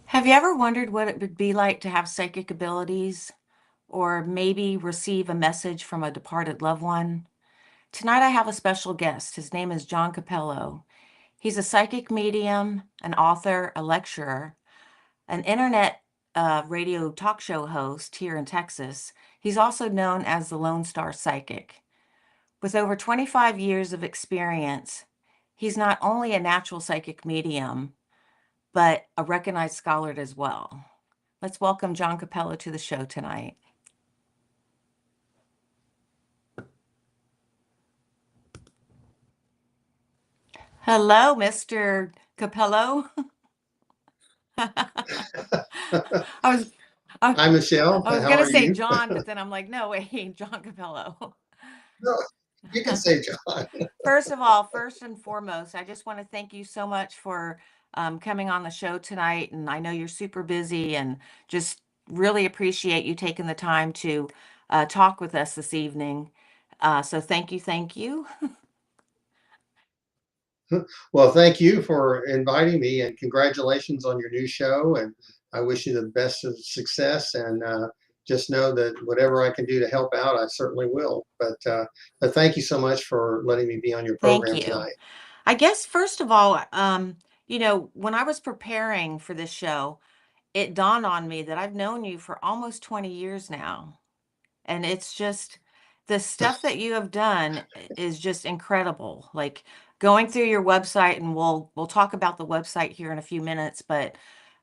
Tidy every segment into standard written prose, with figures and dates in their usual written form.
Have you ever wondered what it would be like to have psychic abilities or maybe receive a message from a departed loved one? Tonight I have a special guest. His name is John Cappello. He's a psychic medium, an author, a lecturer, an internet radio talk show host here in Texas. He's also known as the Lone Star Psychic. With over 25 years of experience, he's not only a natural psychic medium, but a recognized scholar as well. Let's welcome John Cappello to the show tonight. Hello, Mr. Cappello. I was I, Hi, Michelle. I was How gonna are say you? John, but then I'm like, no, wait, John Cappello. No, you can say John. First of all, first and foremost, I just want to thank you so much for coming on the show tonight. And I know you're super busy and just really appreciate you taking the time to talk with us this evening. So thank you, thank you. Well, thank you for inviting me and congratulations on your new show. And I wish you the best of success. And just know that whatever I can do to help out, I certainly will. But thank you so much for letting me be on your Thank program you. tonight. I guess first of all, when I was preparing for this show, it dawned on me that I've known you for almost 20 years now. And it's just the stuff that you have done is just incredible. Like going through your website, and we'll talk about the website here in a few minutes, but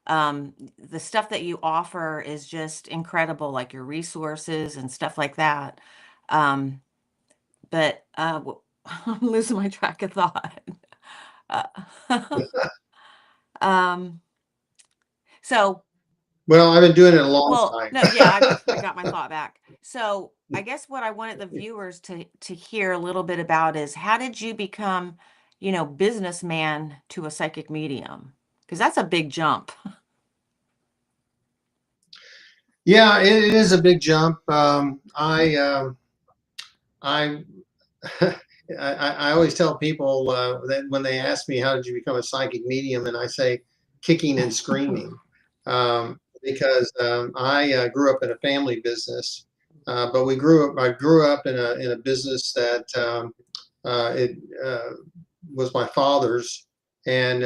the stuff that you offer is just incredible, like your resources and stuff like that. Um, but I'm losing my track of thought. Uh, um, so, Well, I've been doing it a long well, time. no, yeah, I got my thought back. So, I guess what I wanted the viewers to hear a little bit about is how did you become, businessman to a psychic medium? Because that's a big jump. Yeah, it is a big jump. I I always tell people that when they ask me how did you become a psychic medium, and I say kicking and screaming, because I grew up in a family business, but we grew up. I grew up in a business that it was my father's, and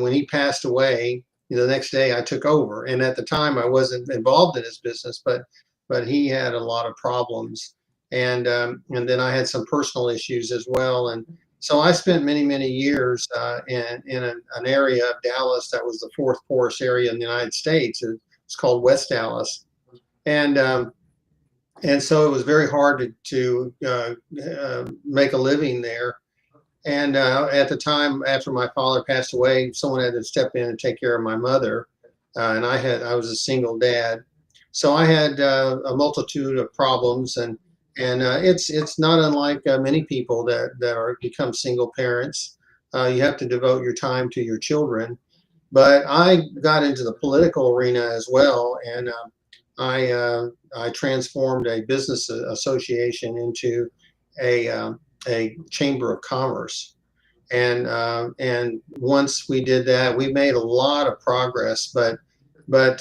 when he passed away, the next day I took over, and at the time I wasn't involved in his business, but he had a lot of problems and then I had some personal issues as well. And so I spent many years in an area of Dallas that was the fourth poorest area in the United States. It's called West Dallas, and um, and so it was very hard to make a living there. And at the time, after my father passed away, someone had to step in and take care of my mother, and I was a single dad, so I had a multitude of problems, and it's not unlike many people that are become single parents. You have to devote your time to your children, but I got into the political arena as well, and I transformed a business association into a chamber of commerce. And once we did that, we made a lot of progress. But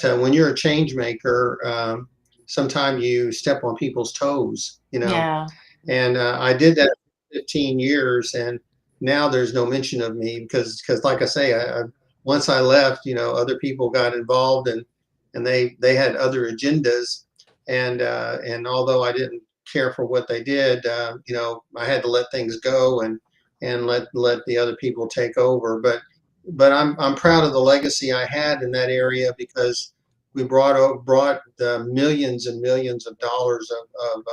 when you're a change maker, sometimes you step on people's toes, Yeah. And I did that for 15 years, and now there's no mention of me because like I say, once I left, other people got involved, and they had other agendas, and although I didn't care for what they did, I had to let things go and let the other people take over. But I'm proud of the legacy I had in that area because we brought millions and millions of dollars of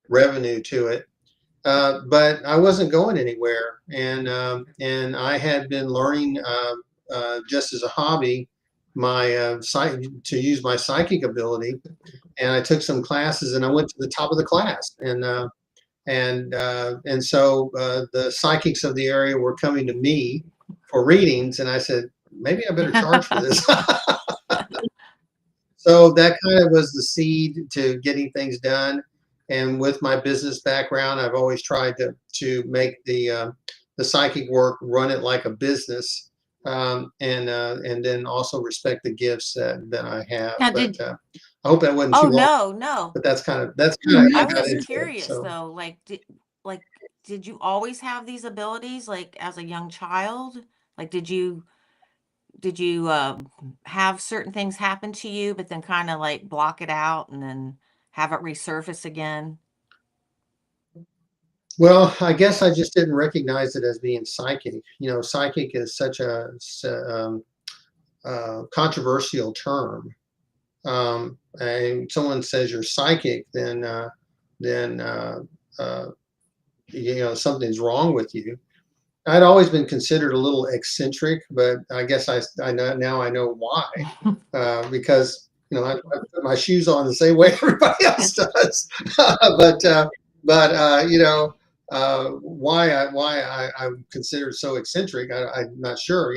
revenue to it. But I wasn't going anywhere, and I had been learning just as a hobby to use my psychic ability, and I took some classes, and I went to the top of the class, and so the psychics of the area were coming to me for readings, and I said maybe I better charge for this. So that kind of was the seed to getting things done. And with my business background, I've always tried to make the psychic work, run it like a business, and then also respect the gifts that I have. Now, But I hope that wasn't oh, too long. no, no. But that's kind of how I I got was into it. curious So. though, like, did you always have these abilities, like as a young child? Like, did you have certain things happen to you, but then kind of like block it out and then have it resurface again? Well, I guess I just didn't recognize it as being psychic. Psychic is such a controversial term. And someone says you're psychic, then something's wrong with you. I'd always been considered a little eccentric, but I guess I know now I know why. Because I put my shoes on the same way everybody else does. but why I'm considered so eccentric, I'm not sure.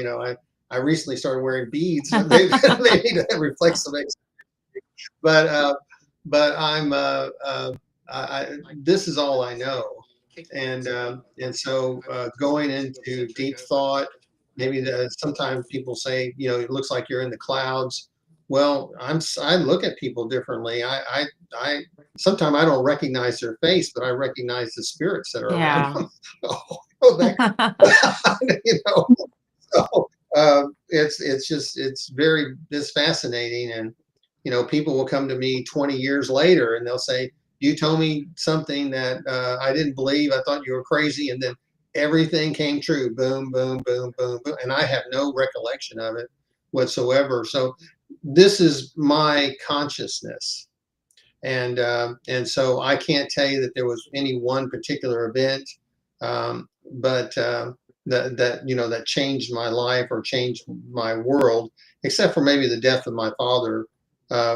I recently started wearing beads. Maybe that reflects some but I'm this is all I know, and so going into deep thought. Maybe sometimes people say, it looks like you're in the clouds. Well, I look at people differently. I sometimes I don't recognize their face, but I recognize the spirits that are around Yeah. them. Oh, you know. So it's fascinating, and people will come to me 20 years later and they'll say, you told me something that I didn't believe. I thought you were crazy, and then everything came true. Boom, boom, boom, boom, boom, and I have no recollection of it whatsoever. So this is my consciousness, and so I can't tell you that there was any one particular event, but that changed my life or changed my world, except for maybe the death of my father,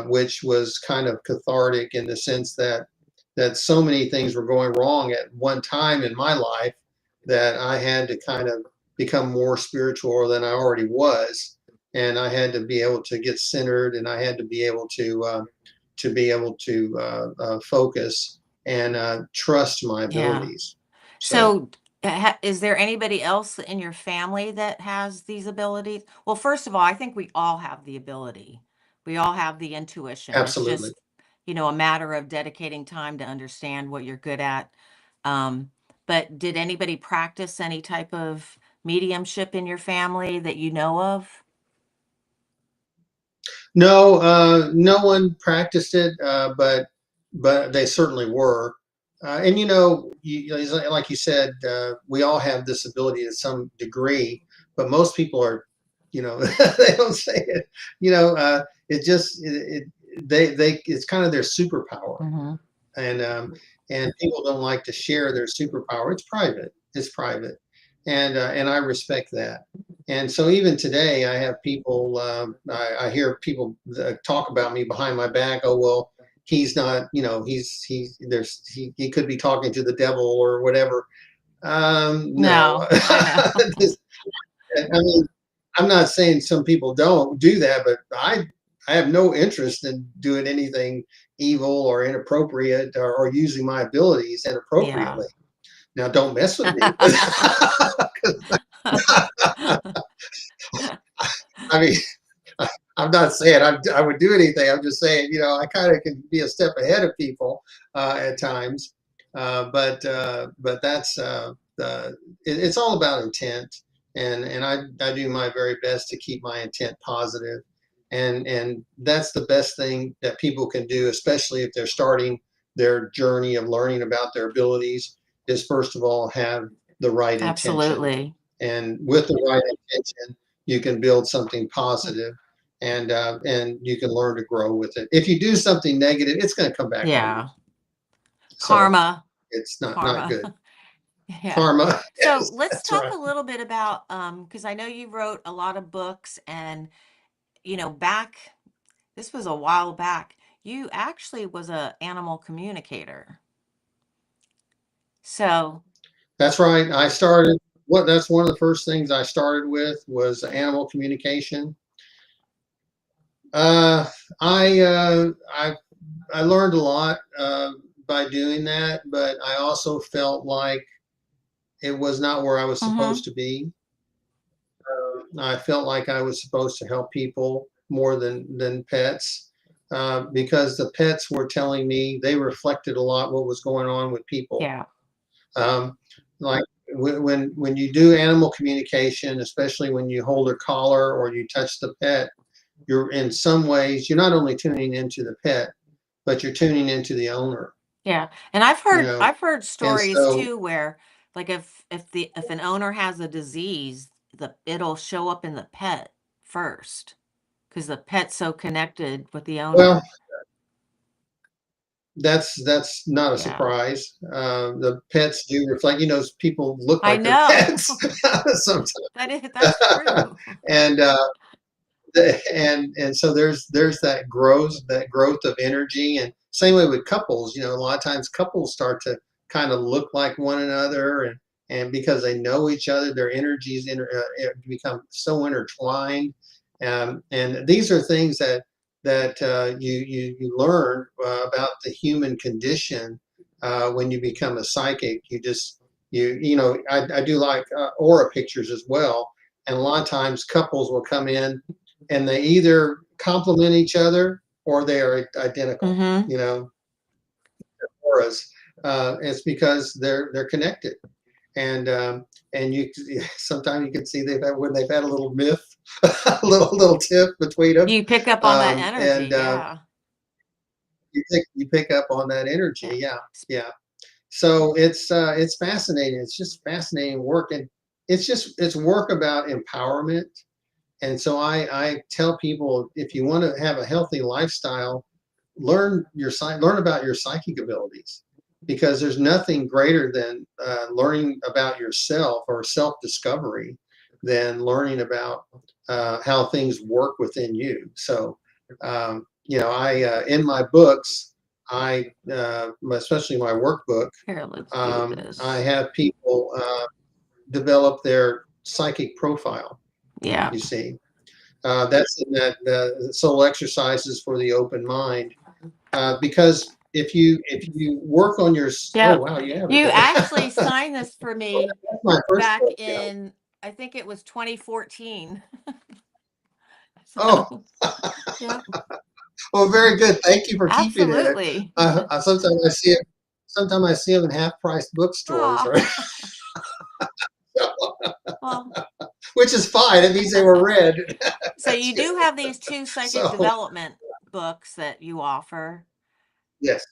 which was kind of cathartic in the sense that so many things were going wrong at one time in my life that I had to kind of become more spiritual than I already was, and I had to be able to get centered, and I had to be able to focus and trust my Yeah. abilities. So So, is there anybody else in your family that has these abilities? Well, first of all, I think we all have the ability. We all have the intuition. It's absolutely. just, a matter of dedicating time to understand what you're good at. Um, but did anybody practice any type of mediumship in your family that you know of? No, no one practiced it, but they certainly were. And like you said, we all have this ability to some degree, but most people are, they don't say it. It just they it's kind of their superpower, Hmm. and people don't like to share their superpower. It's private. It's private, and I respect that. And so even today, I have people. I hear people talk about me behind my back. Oh well, he's not. He could be talking to the devil or whatever. No, No, I know. I mean, I'm not saying some people don't do that, but I have no interest in doing anything evil or inappropriate, or using my abilities Yeah. inappropriately. Now, don't mess with me. I mean, I'm not saying I would do anything. I'm just saying, I kind of can be a step ahead of people at times. But that's it's all about intent, and I do my very best to keep my intent positive, and that's the best thing that people can do, especially if they're starting their journey of learning about their abilities. Is first of all have the right intention, Absolutely. and with the right intention, you can build something positive, and you can learn to grow with it. If you do something negative, it's going to come back on you. Yeah. So Karma. it's not Karma. good. Yeah. Karma. So Yes, let's that's talk right. a little bit about because I know you wrote a lot of books and back this was a while back. You actually was a animal communicator. So, That's right. I started. What That's one of the first things I started with was animal communication. Uh, I learned a lot by doing that, but I also felt like it was not where I was mhm. supposed to be. I felt like I was supposed to help people more than pets, because the pets were telling me, they reflected a lot what was going on with people. Yeah. Um, like when you do animal communication, especially when you hold a collar or you touch the pet, you're in some ways, you're not only tuning into the pet, but you're tuning into the owner, Yeah. And I've you heard know. I've heard And stories so, too where like if an owner has a disease, it'll show up in the pet first because the pet's so connected with the well, owner. that's not a Yeah. surprise. The pets do reflect. People look I like their know. pets sometimes, That's true. and and so there's that growth of energy, and same way with couples. A lot of times couples start to kind of look like one another, and because they know each other, their energies become so intertwined. And these are things that you learn about the human condition when you become a psychic. I do like aura pictures as well, and a lot of times couples will come in and they either complement each other or they are identical. Mm-hmm. Auras. It's because they're connected, and you sometimes you can see when they've had a little myth, a little tiff between them, You pick up on that energy, and yeah. you pick up on that energy. Yeah. Yeah, yeah. So it's fascinating. It's just fascinating work, and it's work about empowerment. And so I tell people, if you want to have a healthy lifestyle, learn about your psychic abilities, because there's nothing greater than learning about yourself or self discovery than learning about how things work within you. So I in my books, especially my workbook, Here, let's do I this. have people develop their psychic profile. Yeah. You see, that's in that soul exercises for the open mind. Because if you work on your, oh Yep. wow, you have it You there. actually signed this for me That's my first back book. Yeah. in, I think it was 2014. Oh, So, yep, well, very good. Thank you for keeping it. absolutely. Sometimes I see it. Sometimes I see them in half-price bookstores, Oh, right? well, Which is fine. It means they were read. so That's you good. do have these two psychic So development books that you offer. yes,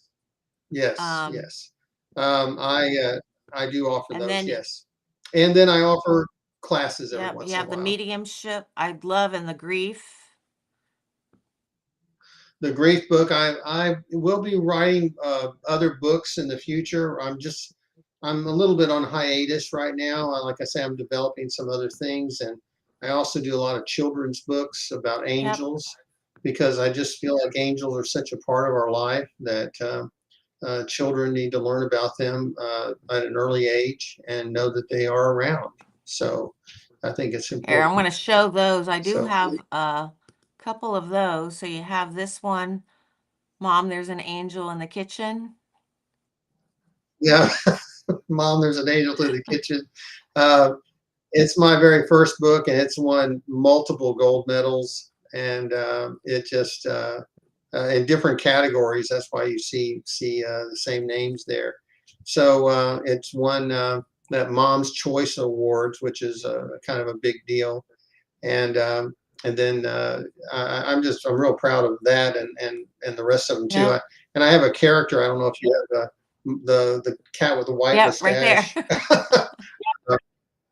yes, Um, yes. I do offer and those. then, Yes, and then I offer classes every yep, you once in a have the while. mediumship, I'd love, and the grief. The grief book. I will be writing other books in the future. I'm a little bit on hiatus right now. Like I say, I'm developing some other things, and I also do a lot of children's books about Yep. angels, because I just feel like angels are such a part of our life that children need to learn about them at an early age and know that they are around. So I think it's Here, I'm going important. to show those. I do So have a couple of those. So you have this one, Mom, there's an angel in the kitchen. yeah, Mom, there's an angel through the kitchen. Uh, it's my very first book, and it's won multiple gold medals, and it just in different categories. That's why you see the same names there. So it's won that Mom's Choice Awards, which is kind of a big deal, and and then I'm real proud of that, and the rest of them too. Yep. And I have a character. I don't know if you have the cat with the white Yep, right there.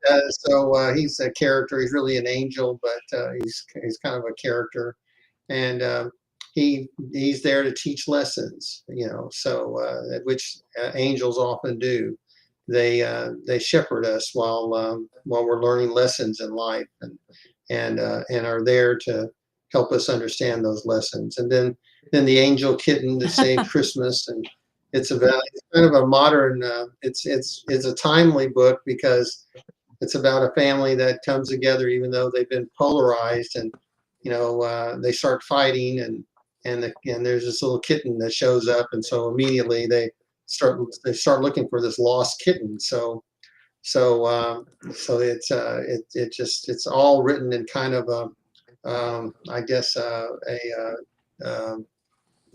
mustache. He's a character. He's really an angel, but he's kind of a character, and he's there to teach lessons. Which angels often do. They shepherd us while we're learning lessons in life, and are there to help us understand those lessons. And then the angel kitten that saved Christmas, and it's kind of a modern. It's a timely book because it's about a family that comes together even though they've been polarized, and they start fighting, and there's this little kitten that shows up, and so immediately they start looking for this lost kitten. So So it's all written in kind of a I guess um,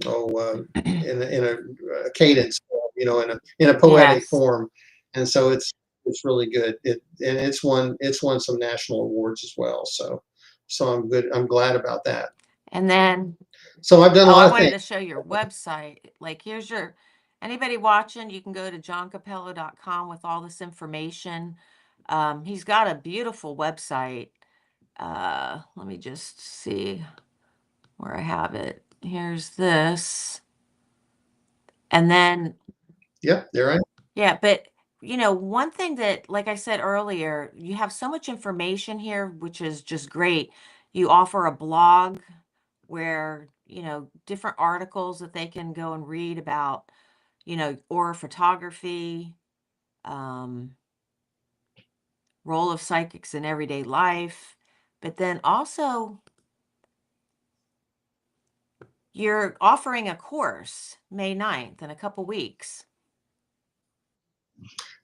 in a cadence form, in a poetic Yes. form, and so it's really good. It's won some national awards as well. So I'm good. I'm glad about that. And then, So I've done a oh, I lot of wanted things. to show your website. Like, here's your, anybody watching, you can go to johncapello.com with all this information. He's got a beautiful website. Let me just see where I have it. Here's this. And then, Yep, there I am. yeah, but one thing that, like I said earlier, you have so much information here, which is just great. You offer a blog where, different articles that they can go and read about, aura photography, um, role of psychics in everyday life. But then also, you're offering a course May 9th in a couple weeks.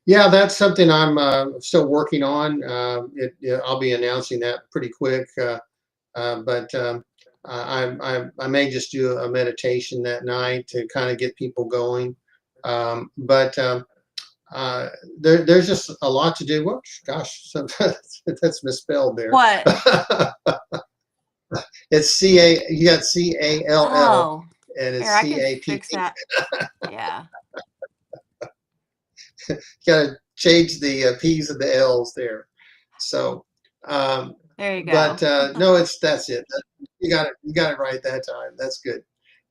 Yeah, that's something I'm still working on. I'll be announcing that pretty quick. But I may just do a meditation that night to kind of get people going. But uh, there's just a lot to do. Whoops, gosh, that's misspelled there. What? It's CA. You got CALL, Oh, and here, it's I can CAPP. fix that. Yeah, Got to change the P's and the L's there. So, um, there you but go. no, that's it. You got it. You got it right that time. That's good.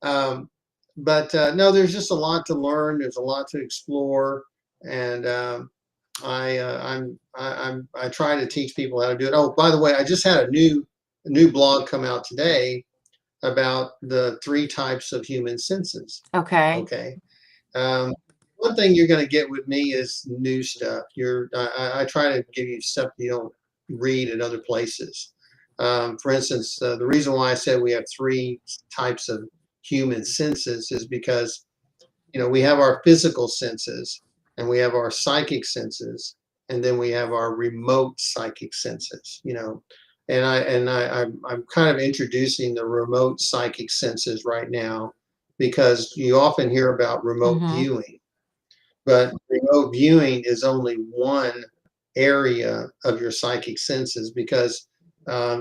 Um, but no, there's just a lot to learn. There's a lot to explore, and I try to teach people how to do it. Oh, by the way, I just had a new blog come out today about the three types of human senses. Okay. Okay. Um, one thing you're going to get with me is new stuff. I try to give you stuff you don't read at other places. For instance, the reason why I said we have three types of human senses is because we have our physical senses, and we have our psychic senses, and then we have our remote psychic senses. I'm kind of introducing the remote psychic senses right now because you often hear about remote Mm-hmm. viewing, but remote viewing is only one area of your psychic senses because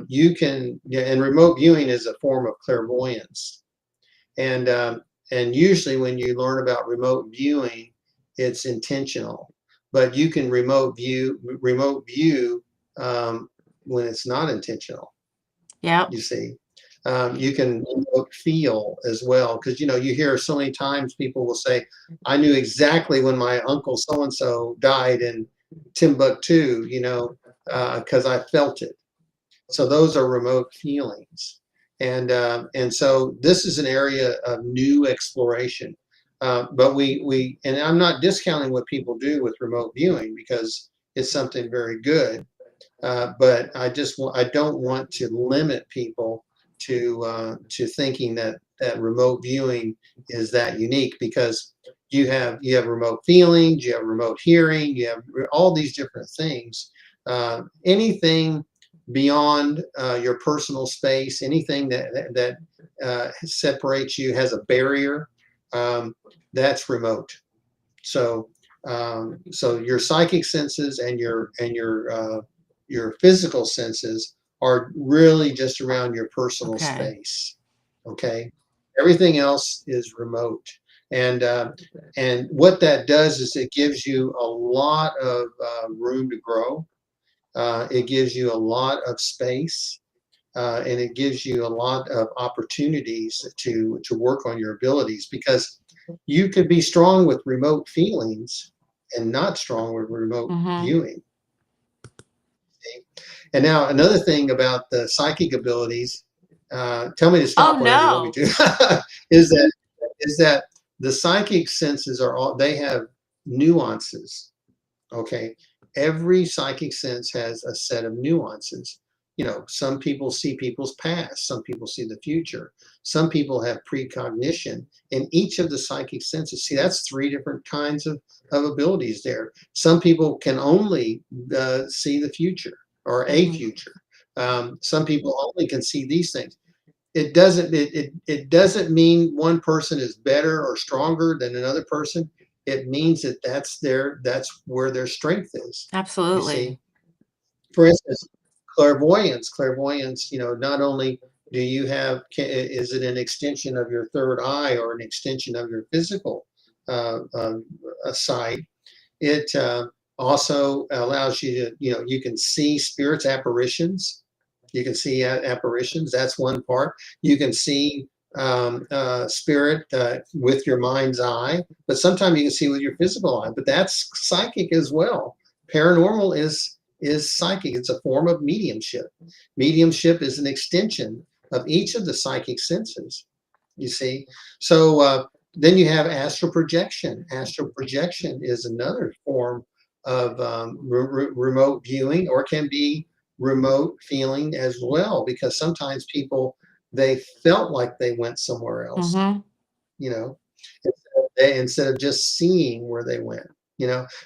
you can, yeah, and remote viewing is a form of clairvoyance. And usually when you learn about remote viewing, it's intentional, but you can remote view when it's not intentional. Yep. You see, you can remote feel as well because you hear so many times people will say, "I knew exactly when my uncle so and so died in Timbuktu," because I felt it. So those are remote feelings, and so this is an area of new exploration. But we and I'm not discounting what people do with remote viewing because it's something very good. But I don't want to limit people to thinking that remote viewing is that unique because you have remote feelings, you have remote hearing, you have all these different things. Anything beyond your personal space, anything that separates you, has a barrier, that's remote. So your psychic senses and your physical senses are really just around your personal Okay. space. Okay, everything else is remote, and what that does is it gives you a lot of room to grow. It gives you a lot of space, and it gives you a lot of opportunities to work on your abilities because you could be strong with remote feelings and not strong with remote Mm-hmm. viewing. And now another thing about the psychic abilities, tell me to Oh stop whenever you want me no. to, is that the psychic senses they have nuances. Okay. Every psychic sense has a set of nuances. some people see people's past, some people see the future, some people have precognition in each of the psychic senses. See, that's three different kinds of abilities there. Some people can only see the future or a future. Some people only can see these things. It doesn't mean one person is better or stronger than another person. It means that that's where their strength is. You Absolutely. see, for instance, clairvoyance, not only do you have, is it an extension of your third eye or an extension of your physical sight? It also allows you to, you can see spirits, apparitions. You can see apparitions. That's one part. You can see spirit with your mind's eye, but sometimes you can see with your physical eye. But that's psychic as well. Paranormal is psychic. It's a form of mediumship. Mediumship is an extension of each of the psychic senses. You see, so then you have astral projection. Astral projection is another form of remote viewing, or can be remote feeling as well, because sometimes people, they felt like they went somewhere else, Mm-hmm. you know, instead of just seeing where they went.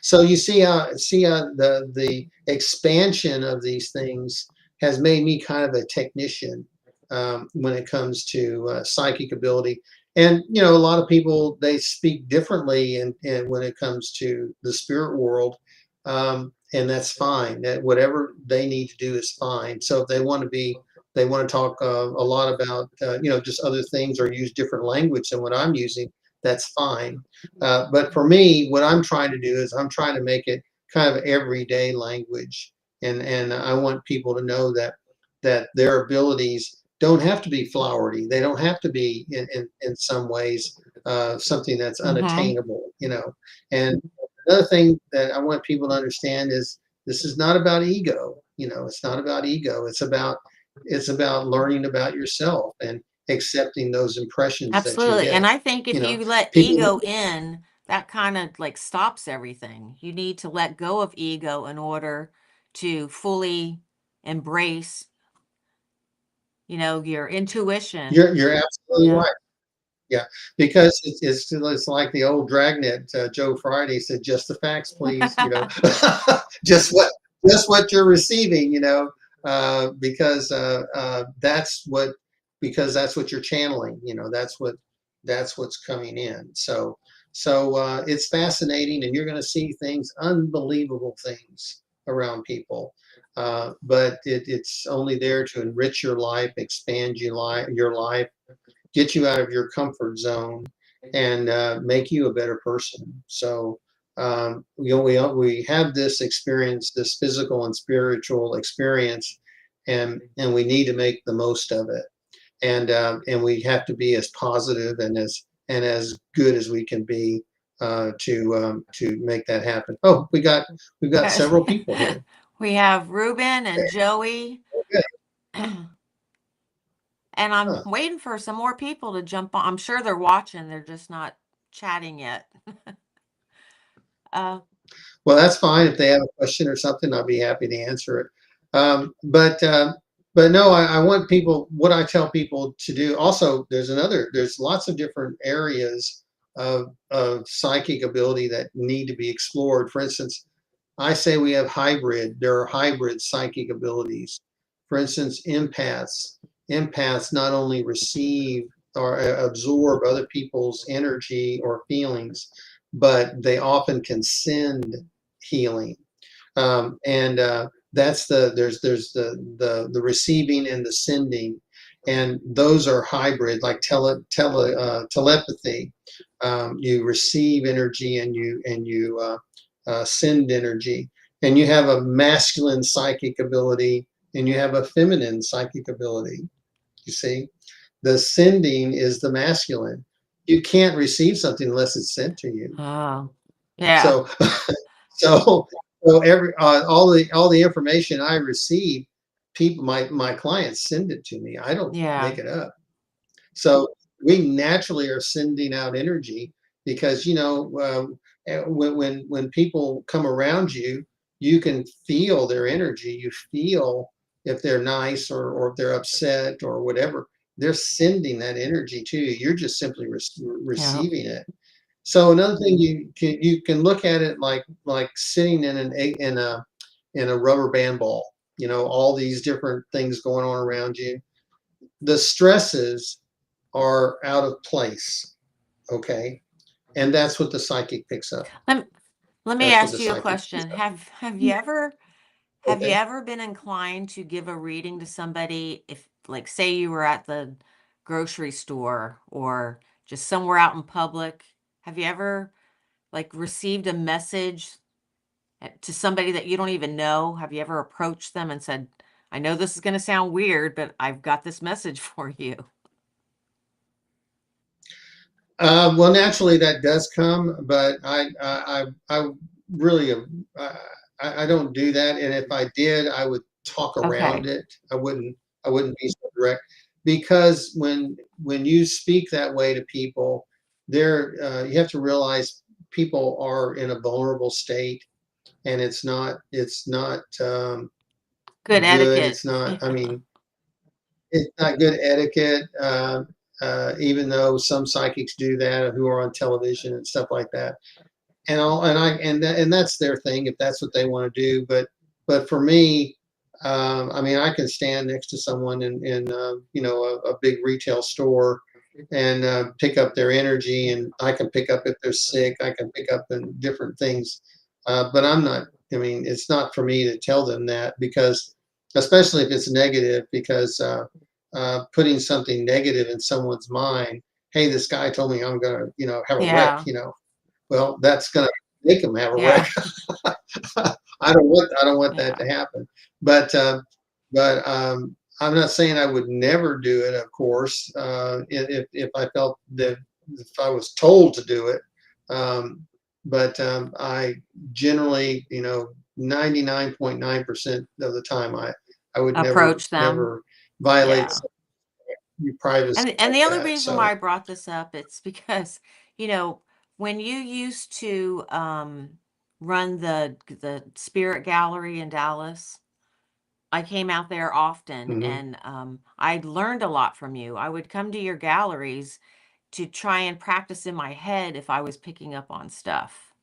So you see how the expansion of these things has made me kind of a technician when it comes to psychic ability. And a lot of people, they speak differently, and when it comes to the spirit world, and that's fine. That whatever they need to do is fine. So if they want to talk a lot about just other things, or use different language than what I'm using, that's fine. But for me, what I'm trying to do is I'm trying to make it kind of everyday language, and I want people to know that their abilities don't have to be flowery. They don't have to be in some ways something that's Mm-hmm. unattainable. And another thing that I want people to understand is this is not about ego. It's not about ego. It's about learning about yourself and accepting those impressions that you Absolutely. And get. I think if You know, you let people. ego in, that kind of like stops everything. You need to let go of ego in order to fully embrace, your intuition. You're absolutely Yeah. right. Yeah, because it's like the old dragnet, Joe Friday said, "Just the facts, please." Just what you're receiving. Because that's what you're channeling. That's what's coming in. So it's fascinating, and you're going to see things, unbelievable things around people. But it's only there to enrich your life, expand your life, get you out of your comfort zone, and make you a better person. So we have this experience, this physical and spiritual experience, and we need to make the most of it. And we have to be as positive and as good as we can be to make that happen. Oh, we've got several people here. We have Ruben and Joey, Okay. and I'm Huh. waiting for some more people to jump on. I'm sure they're watching, they're just not chatting yet. Uh, Well, that's fine. If they have a question or something, I'll be happy to answer it. But no, I want people, what I tell people to do. Also, there's lots of different areas of psychic ability that need to be explored. For instance, I say there are hybrid psychic abilities. For instance, empaths not only receive or absorb other people's energy or feelings, but they often can send healing. And that's there's the receiving and the sending, and those are hybrid, like telepathy. You receive energy, and you send energy, and you have a masculine psychic ability, and you have a feminine psychic ability. You see, the sending is the masculine. You can't receive something unless it's sent to you. oh, yeah, So, so, so all the information I receive, my clients send it to me. I don't yeah, make it up. So we naturally are sending out energy, because when people come around you, you can feel their energy. You feel if they're nice or if they're upset or whatever, they're sending that energy to you. You're just simply Yep. receiving it. So another thing you can look at it like sitting in a rubber band ball. You know, all these different things going on around you. The stresses are out of place. Okay, and that's what the psychic picks up. Let, let me That's what the ask you a psychic picks question. up. Have you Okay. ever been inclined to give a reading to somebody if, like, say you were at the grocery store or just somewhere out in public? Have you ever, like, received a message to somebody that you don't even know? Have you ever approached them and said, I know this is going to sound weird, but I've got this message for you? Well, naturally that does come, but I really I don't do that. And if I did, I would talk around Okay. it. I wouldn't be so direct because when you speak that way to people, you have to realize people are in a vulnerable state, and it's not Good good. etiquette. It's not. I mean, it's not good etiquette. Even though some psychics do that, who are on television and stuff like that, and that's their thing if that's what they want to do. But for me, I mean, I can stand next to someone in a big retail store and pick up their energy, and I can pick up if they're sick. I can pick up in different things, but I'm not. I mean, it's not for me to tell them that because, especially if it's negative, because putting something negative in someone's mind. Hey, this guy told me I'm gonna, have a wreck. Yeah. Well, that's gonna make them have a wreck. Yeah. I don't want that Yeah. to happen. But I'm not saying I would never do it. Of course, if I felt that if I was told to do it, but I generally, 99.9% of the time, I would never Approach them. never violate Yeah. your privacy And like the only that. reason why I So. brought this up, it's because, you know, when you used to run the Spirit Gallery in Dallas, I came out there often Mhm. and I learned a lot from you. I would come to your galleries to try and practice in my head if I was picking up on stuff.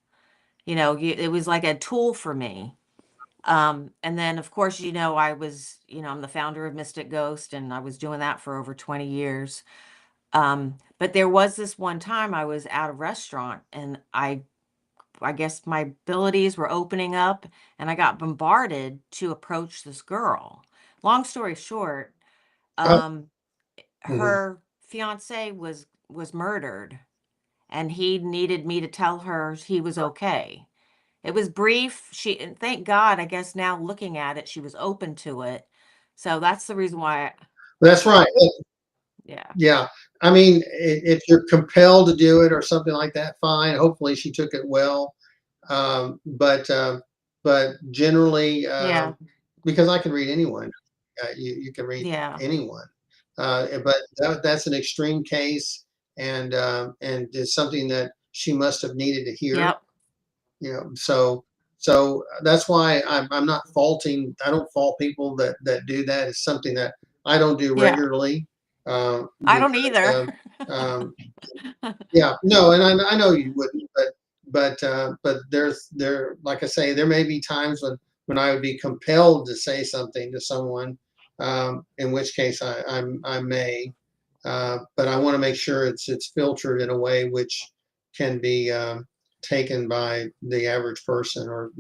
It was like a tool for me. And then of course, I'm the founder of Mystic Ghost and I was doing that for over 20 years. But there was this one time I was at a restaurant and I guess my abilities were opening up and I got bombarded to approach this girl. Long story short, Oh, um, mhm. her fiance was murdered and he needed me to tell her he was okay. It was brief. And thank God, I guess now looking at it, she was open to it. So that's the reason why, That's right. yeah. Yeah. I mean, if you're compelled to do it or something like that, fine. Hopefully she took it well. But generally, Yeah. because I can read anyone, you can read Yeah. anyone. But that's an extreme case, and it's something that she must have needed to hear. Yep. So that's why I'm not faulting. I don't fault people that do that. It's something that I don't do Yeah. regularly, I don't because either. um, yeah, no, and I know you wouldn't, but there, like I say, there may be times when I would be compelled to say something to someone, in which case I may, but I want to make sure it's filtered in a way which can be taken by the average person, or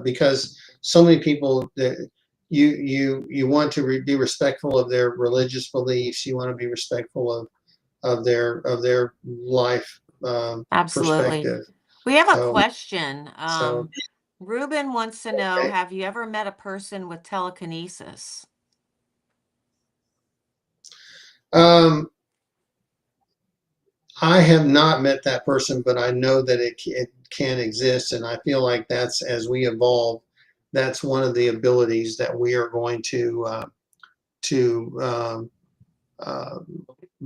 because so many people that you want to be respectful of their religious beliefs, you want to be respectful of their life Absolutely. perspective. We have a So question. so Ruben wants to know, okay. have you ever met a person with telekinesis? Um, I have not met that person, but I know that it can exist, and I feel like that's as we evolve, that's one of the abilities that we are going to uh,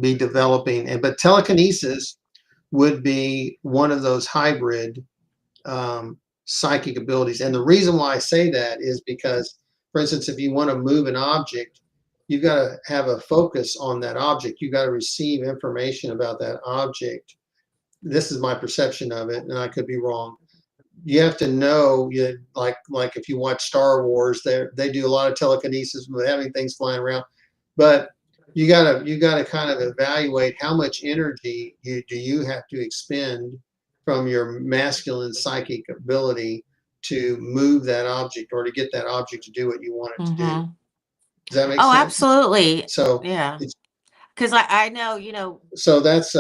be developing. And but telekinesis would be one of those hybrid psychic abilities. And the reason why I say that is because For instance, if you want to move an object, you've got to have a focus on that object. You've got to receive information about that object. This is my perception of it, and I could be wrong. You have to know, like if you watch Star Wars, they do a lot of telekinesis with having things flying around, but you gotta kind of evaluate how much energy do you have to expend from your masculine psychic ability to move that object or to get that object to do what you want it to do. Mm-hmm. Does that make Oh, sense? absolutely. So Yeah. it's Because I know, so that's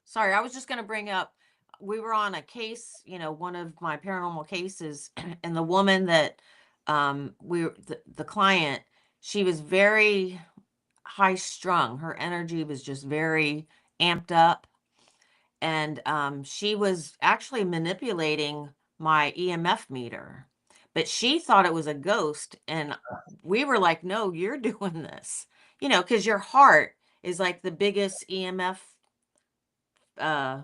sorry, I was just going to bring up, we were on a case, one of my paranormal cases, and the woman that the client, she was very high strung. Her energy was just very amped up. And she was actually manipulating my EMF meter, but she thought it was a ghost. And we were like, no, you're doing this, because your heart is like the biggest EMF. Uh,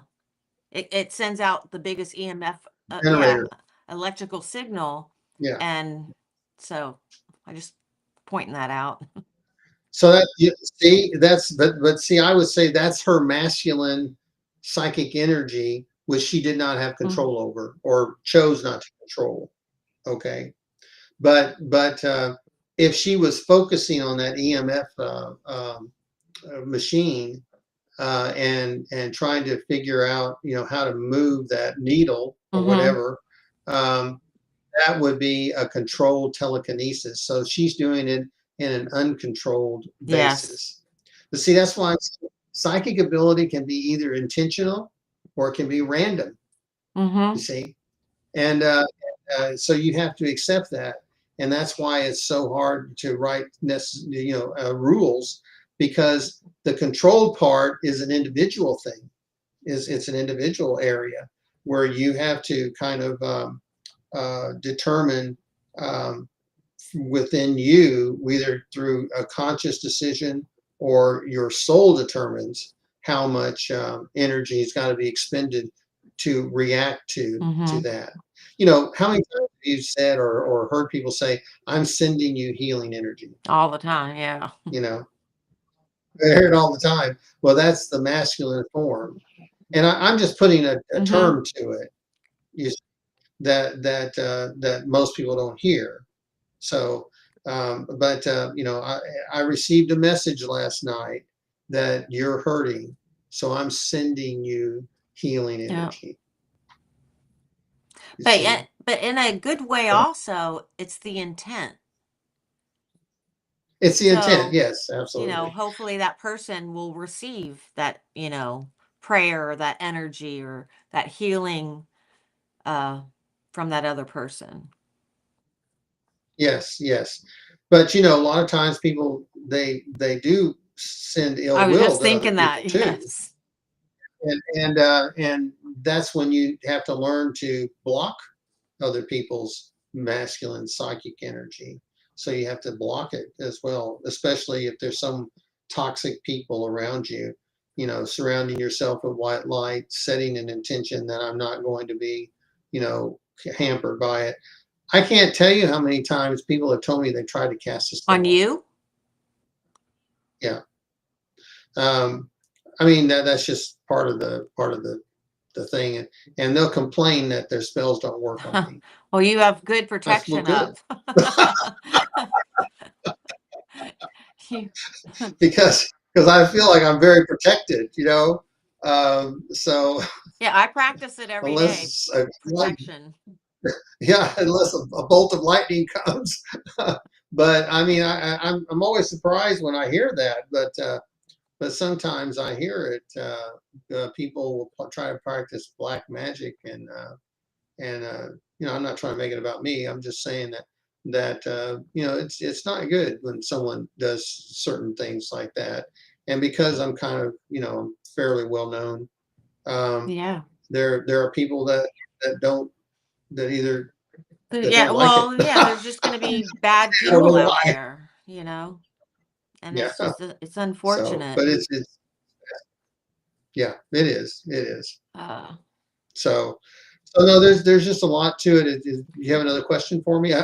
it sends out the biggest EMF, yeah, generator. electrical signal. Yeah. And so I just pointing that out. So that you see, that's but see, I would say that's her masculine psychic energy, which she did not have Mm, control over or chose not to control. Okay, but if she was focusing on that EMF machine and trying to figure out, how to move that needle or mm-hmm. whatever, um, that would be a controlled telekinesis. So she's doing it in an uncontrolled Yes. basis. But see, that's why psychic ability can be either intentional or it can be random, you Mm-hmm. see. And so you have to accept that. And that's why it's so hard to write rules, because the controlled part is an individual thing, it's an individual area where you have to kind of determine um, within you, either through a conscious decision or your soul determines how much energy has got to be expended to react to Mm-hmm. that. How many times have you said or heard people say, "I'm sending you healing energy"? All the time. Yeah. You know, I hear it all the time. Well, that's the masculine form, and I'm just putting a Mm-hmm. term to it. You, that most people don't hear. So, but I received a message last night that you're hurting, so I'm sending you healing Yeah. energy. You But see, but in a good way so also, it's the intent. it's the intent. So, Yes, absolutely. hopefully that person will receive that, prayer or that energy or that healing uh from that other person. Yes, yes. But a lot of times people they do send I ill was will just to other thinking that, people too, yes. and that's when you have to learn to block other people's masculine psychic energy. So you have to block it as well, especially if there's some toxic people around you, surrounding yourself with white light, setting an intention that I'm not going to be, you know, hampered by it. I can't tell you how many times people have told me they tried to cast a On spell on me. you? Yeah. Um, I mean that's just part of the thing, and they'll complain that their spells don't work on me. Well, you have good I said, well, protection good. up. You- because I feel like I'm very protected. So yeah, I practice it every day. unless Protection. yeah, unless a bolt of lightning comes, but I mean, I'm always surprised when I hear that, but sometimes I hear it. People will try to practice black magic, and I'm not trying to make it about me. I'm just saying that it's not good when someone does certain things like that. And because I'm kind of fairly well known, um, Yeah. there are people that don't that either that Yeah, don't like it. well, yeah, there's just going to be bad I don't know people out why. there. And Yeah. it's just it's So, unfortunate. but it's yeah, it is. It is. Uh So So no, there's just a lot to it. You have another question for me? I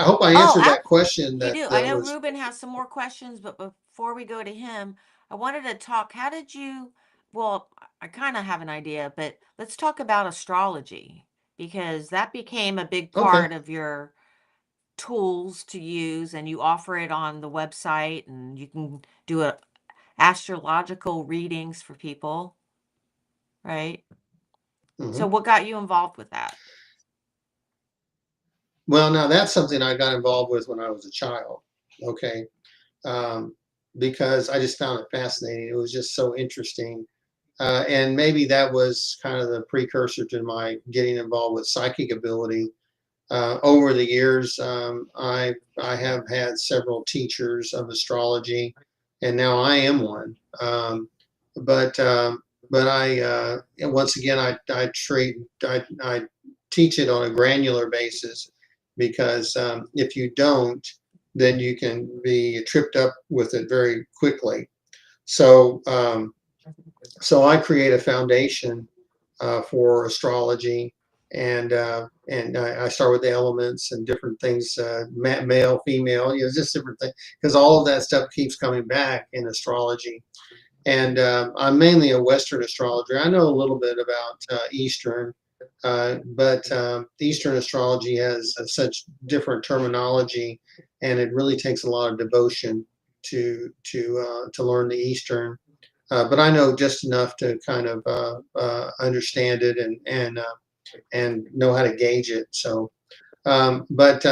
hope I Oh, answered that question you that do. I know was Ruben has some more questions, but before we go to him, I wanted to talk. How did you? Well, I kind of have an idea, but let's talk about astrology because that became a big okay. part of your tools to use, and you offer it on the website, and you can do astrological readings for people, right? So, Hmm. what got you involved with that? Well, now that's something I got involved with when I was a child. Okay. Um, because I just found it fascinating. It was just so interesting. And maybe that was kind of the precursor to my getting involved with psychic ability. Over the years, I have had several teachers of astrology, and now I am one. But but once again I teach it on a granular basis because if you don't, then you can be tripped up with it very quickly. So so I create a foundation for astrology, and I start with the elements and different things, male, female, just different things, because all of that stuff keeps coming back in astrology. And I'm mainly a Western astrologer. I know a little bit about Eastern, but Eastern astrology has such different terminology, and it really takes a lot of devotion to learn the Eastern. But I know just enough to kind of understand it and know how to gauge it. So, but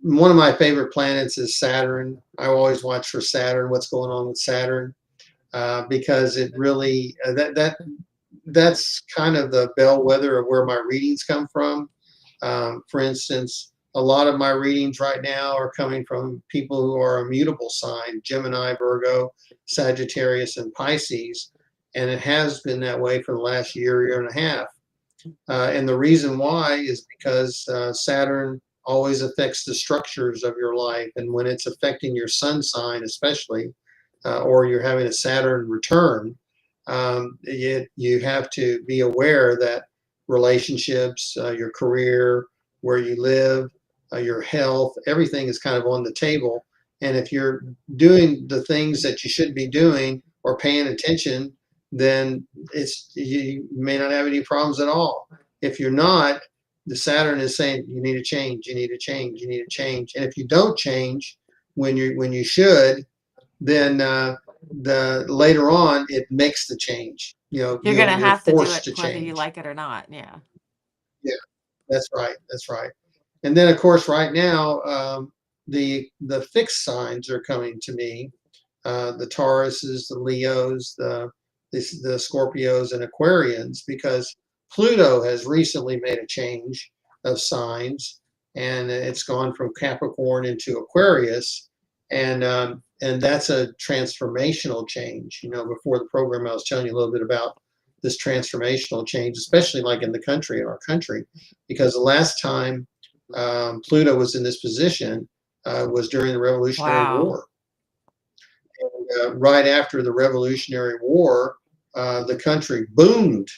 one of my favorite planets is Saturn. I always watch for Saturn, what's going on with Saturn, because it really that's kind of the bellwether of where my readings come from. For instance, a lot of my readings right now are coming from people who are immutable sign: Gemini, Virgo, Sagittarius, and Pisces. And it has been that way for the last year and a half. And the reason why is because Saturn always affects the structures of your life. And when it's affecting your sun sign, especially, or you're having a Saturn return, you have to be aware that relationships, your career, where you live, your health, everything is kind of on the table. And if you're doing the things that you should be doing or paying attention, then you may not have any problems at all. If you're not, the Saturn is saying you need to change, you need to change, you need to change. And if you don't change when you should, then the later on it makes the change. You're going to You're have to do forced it to whether you change. like it or not. Yeah. Yeah, that's right. That's right. And then of course right now the fixed signs are coming to me. The Tauruses, the Leos, the Scorpios, and Aquarians, because Pluto has recently made a change of signs, and it's gone from Capricorn into Aquarius, and that's a transformational change. Before the program, I was telling you a little bit about this transformational change, especially like in our country, because the last time Pluto was in this position was during the Revolutionary Wow. War. Right after the Revolutionary War, the country boomed.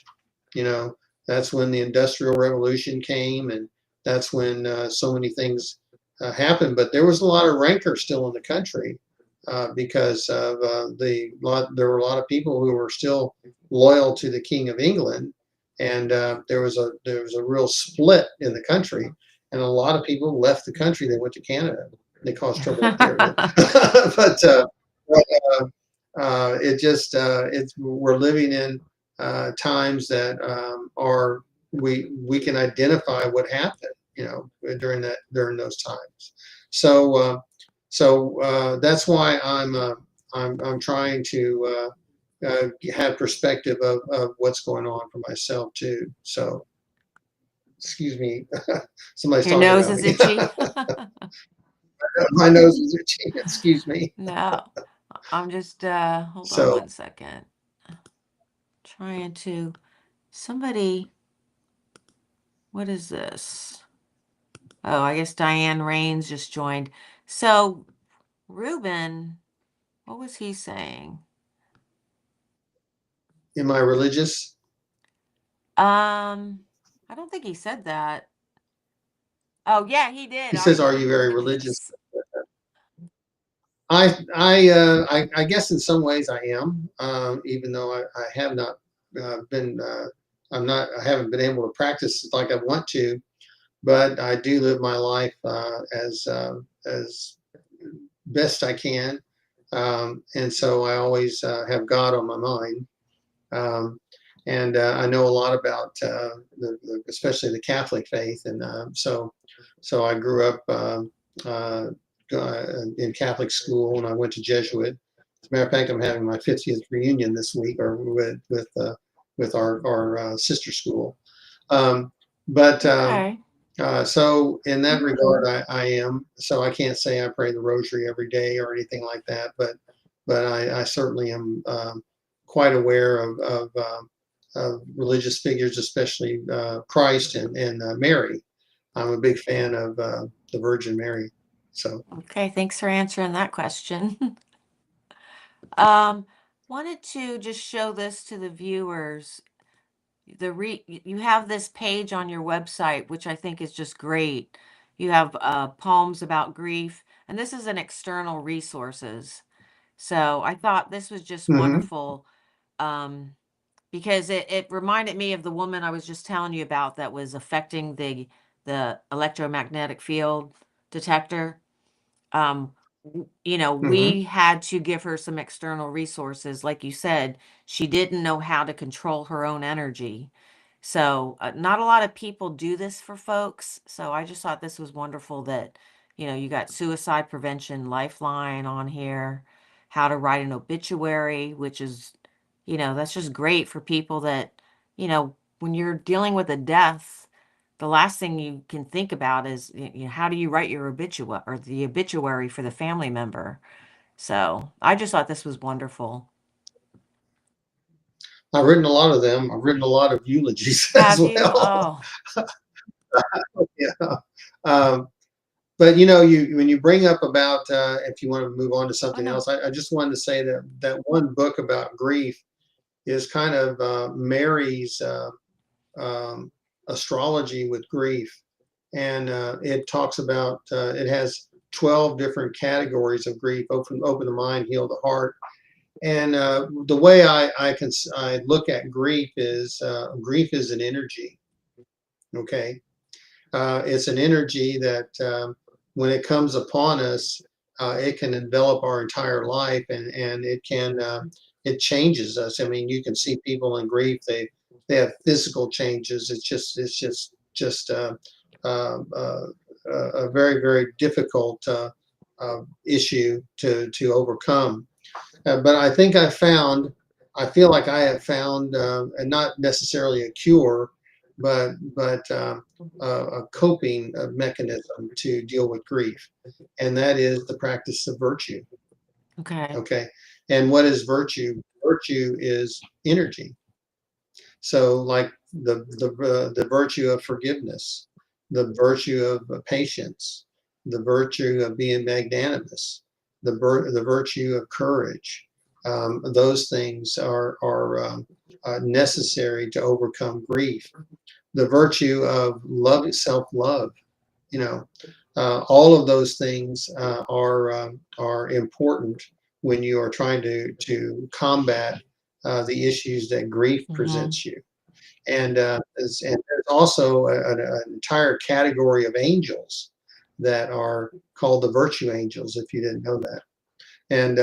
You know, that's when the Industrial Revolution came, and that's when so many things happened. But there was a lot of rancor still in the country because of there were a lot of people who were still loyal to the King of England, and there was a real split in the country, and a lot of people left the country. They went to Canada. They caused trouble up there, but but it just it's we're living in times that are we can identify what happened, during those times. So that's why I'm trying to have perspective of what's going on for myself too. So excuse me, somebody's Your talking nose about is me. itchy. My nose is itchy. Excuse me. No, I'm just, hold on So 1 second. Trying to, somebody, what is this? Oh, I guess Diane Rains just joined. So, Ruben, what was he saying? am I religious? Um, I don't think he said that. Oh, yeah, he did. He Are says, you "Are you very religious?" religious? I guess in some ways I am, even though I have not been. I haven't been able to practice like I want to, but I do live my life as best I can, and so I always have God on my mind. Um, and I know a lot about especially the Catholic faith, and so I grew up uh, in Catholic school, and I went to Jesuit. As a matter of fact, I'm having my 50th reunion this week, or with our sister school. Um, but Okay. so in that regard, I am. So I can't say I pray the rosary every day or anything like that, but I certainly am quite aware of religious figures, especially Christ and Mary. I'm a big fan of the Virgin Mary. So. Okay, thanks for answering that question. Um, Wanted to just show this to the viewers. You have this page on your website, which I think is just great. You have poems about grief, and this is an external resources. So I thought this was just Hmm. wonderful, um, because it reminded me of the woman I was just telling you about that was affecting the electromagnetic field detector. Hmm. We had to give her some external resources. Like you said, she didn't know how to control her own energy. So, not a lot of people do this for folks. So, I just thought this was wonderful that, you got suicide prevention lifeline on here, how to write an obituary, which is, that's just great for people that, when you're dealing with a death, the last thing you can think about is how do you write your obituary or the obituary for the family member. So I just thought this was wonderful. I've written a lot of them. I've written a lot of eulogies as Have you? well. Oh, Yeah. Um, but you when you bring up about if you want to move on to oh something no. else, I just wanted to say that one book about grief is kind of marries um, astrology with grief, and it talks about it has 12 different categories of grief: open the mind, heal the heart. And the way I look at grief is an energy. Okay, it's an energy that when it comes upon us, it can envelop our entire life, and it changes us. I mean, you can see people in grief; they have physical changes. It's just a very very difficult issue to overcome. But I feel like I have found, and not necessarily a cure, but a coping mechanism to deal with grief, and that is the practice of virtue. Okay. Okay, and what is virtue? Virtue is energy. So, like the virtue of forgiveness, the virtue of patience, the virtue of being magnanimous, the virtue of courage. Those things are necessary to overcome grief. The virtue of love, self-love. You know, all of those things are important when you are trying to combat the issues that grief Mm-hmm. presents you. And there's also an entire category of angels that are called the virtue angels, if you didn't know that. And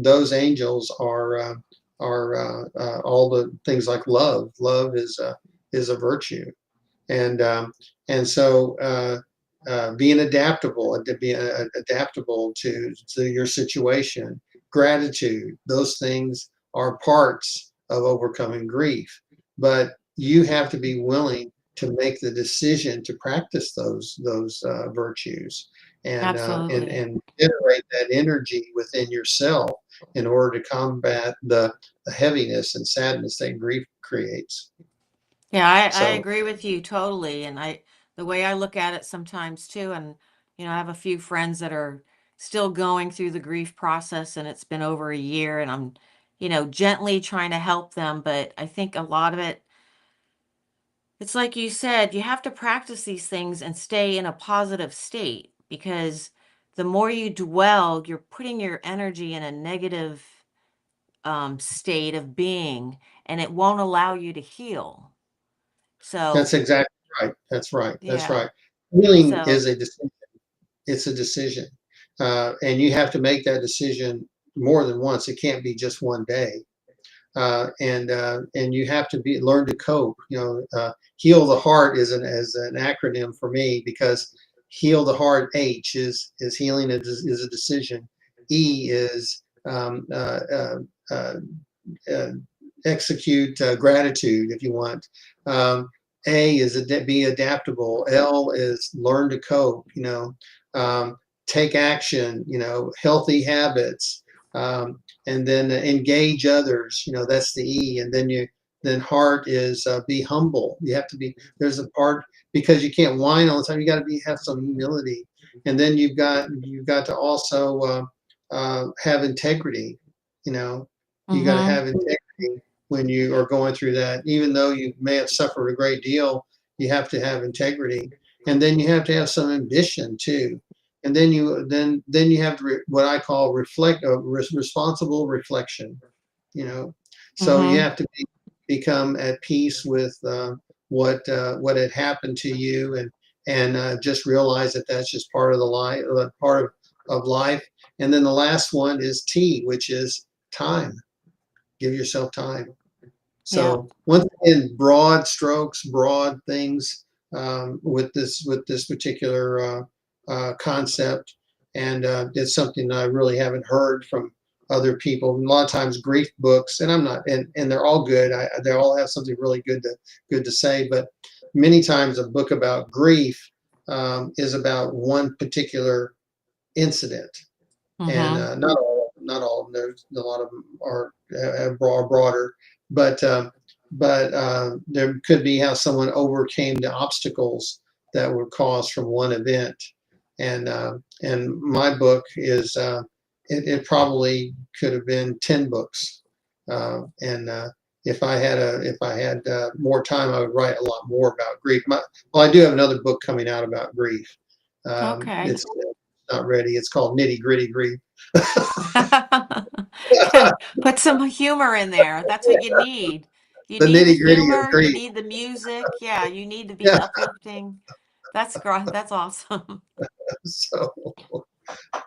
those angels are all the things like love. Love is a virtue, and being adaptable, adaptable to your situation, gratitude, those things are parts of overcoming grief. But you have to be willing to make the decision to practice those virtues Absolutely. and generate that energy within yourself in order to combat the heaviness and sadness that grief creates. Yeah, I So. agree with you totally. And the way I look at it sometimes too, and I have a few friends that are still going through the grief process and it's been over a year and I'm, gently trying to help them. But I think a lot of it It's like you said, you have to practice these things and stay in a positive state because the more you dwell, you're putting your energy in a negative state of being, and it won't allow you to heal. That's So, exactly right. That's right. That's yeah. right. Healing is So, a decision. It's a decision. And you have to make that decision more than once. It can't be just one day. And you have to learn to cope. Heal the heart as an acronym for me, because heal the heart. H is healing is a decision. E is uh, uh, execute gratitude if you want. Um, A is be adaptable. L is learn to cope. Take action. Healthy habits. And then engage others. That's the E. And then heart is be humble. You have to be. There's a part, because you can't whine all the time. You got to have some humility. And then you've got to also have integrity. You know, you got to mm-hmm. have integrity when you are going through that. Even though you may have suffered a great deal, you have to have integrity, and then you have to have some ambition too. And then you have what I call responsible reflection. You know, so you Mm-hmm. have to become at peace with what had happened to you, and just realize that that's just part of the life, part of life. And then the last one is T, which is time. Give yourself time. Yeah. So once again, broad strokes, broad things with this particular concept, and it's something that I really haven't heard from other people. A lot of times, grief books, and I'm not, and they're all good. They all have something really good to say, but many times a book about grief is about one particular incident, and Mm-hmm. not all of them. There's a lot of them are broader, but there could be how someone overcame the obstacles that were caused from one event. And my book is it probably could have been 10 books, and if I had more time, I would write a lot more about grief. Well, I do have another book coming out about grief. Okay. It's not ready. It's called Nitty Gritty Grief. Put some humor in there. That's what you need. You The need the nitty gritty of humor, you grief. need the music. Yeah, you need to be Yeah. uplifting. That's awesome. So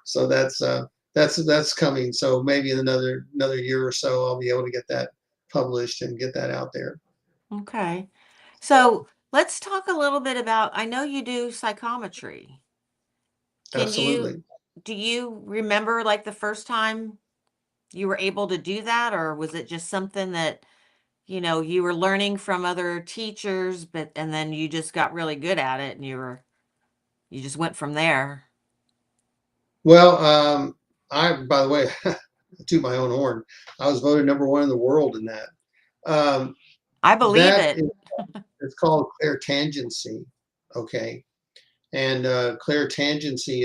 so that's coming. So maybe in another year or so, I'll be able to get that published and get that out there. Okay. So let's talk a little bit about, I know you do psychometry. Can you, Absolutely. do you remember like the first time you were able to do that, or was it just something that, you were learning from other teachers, but and then you just got really good at it and you just went from there? Well, by the way, to my own horn, I was voted #1 in the world in that. Um, I believe that it. is, it's called clairtangency. Okay. And clairtangency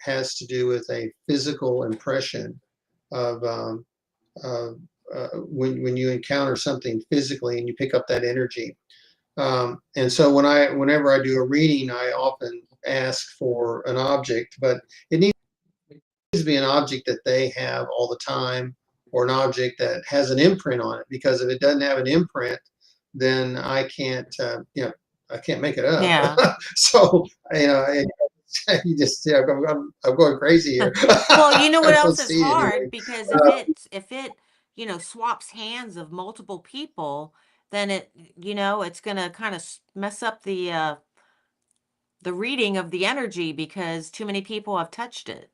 has to do with a physical impression of uh, when you encounter something physically and you pick up that energy. And so whenever I do a reading, I often ask for an object, but it needs to be an object that they have all the time, or an object that has an imprint on it. Because if it doesn't have an imprint, then I can't make it up. Yeah. So you just I'm going crazy here. Well, you know I what else don't is see it hard? anyway. Because Uh, if it, swaps hands of multiple people, then it's gonna kind of mess up the reading of the energy because too many people have touched it.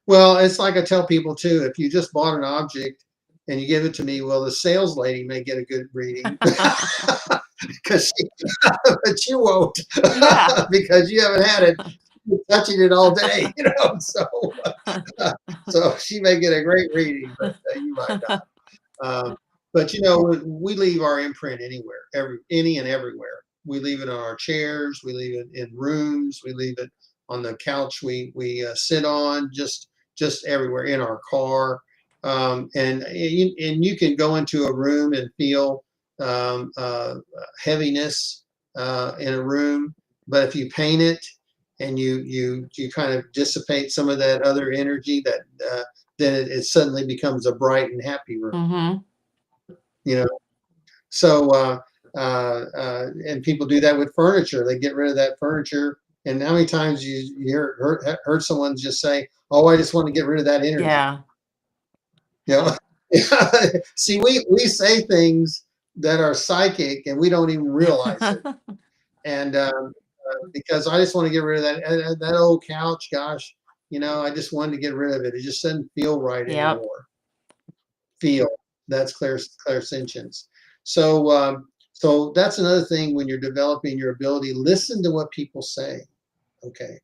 Well, it's like I tell people too, if you just bought an object and you give it to me, well, the sales lady may get a good reading because but you won't Yeah. because you haven't had it, you're touching it all day, so she may get a great reading, but you might not. But we leave our imprint anywhere, any and everywhere. We leave it on our chairs. We leave it in rooms. We leave it on the couch we sit on. Just everywhere in our car. And you can go into a room and feel heaviness in a room. But if you paint it and you kind of dissipate some of that other energy, that then it suddenly becomes a bright and happy room. Mm-hmm. You know, so and people do that with furniture. They get rid of that furniture. And how many times you heard someone just say, "Oh, I just want to get rid of that energy." Yeah. You know, see, we say things that are psychic and we don't even realize it. And because I just want to get rid of that old couch. Gosh, I just wanted to get rid of it. It just doesn't feel right Yep. anymore. Feel that's clairsentience. So that's another thing when you're developing your ability. Listen to what people say. Okay,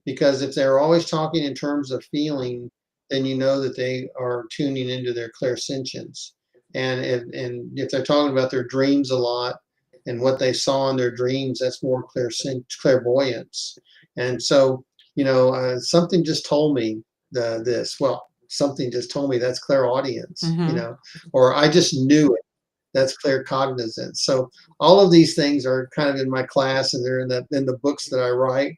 because if they're always talking in terms of feeling, then you know that they are tuning into their clairsentience. And if they're talking about their dreams a lot and what they saw in their dreams, that's more clairvoyance. And so, something just told me this. Well, something just told me that's clairaudience, Mm-hmm. or I just knew it. That's claircognizance. So all of these things are kind of in my class, and they're in the books that I write.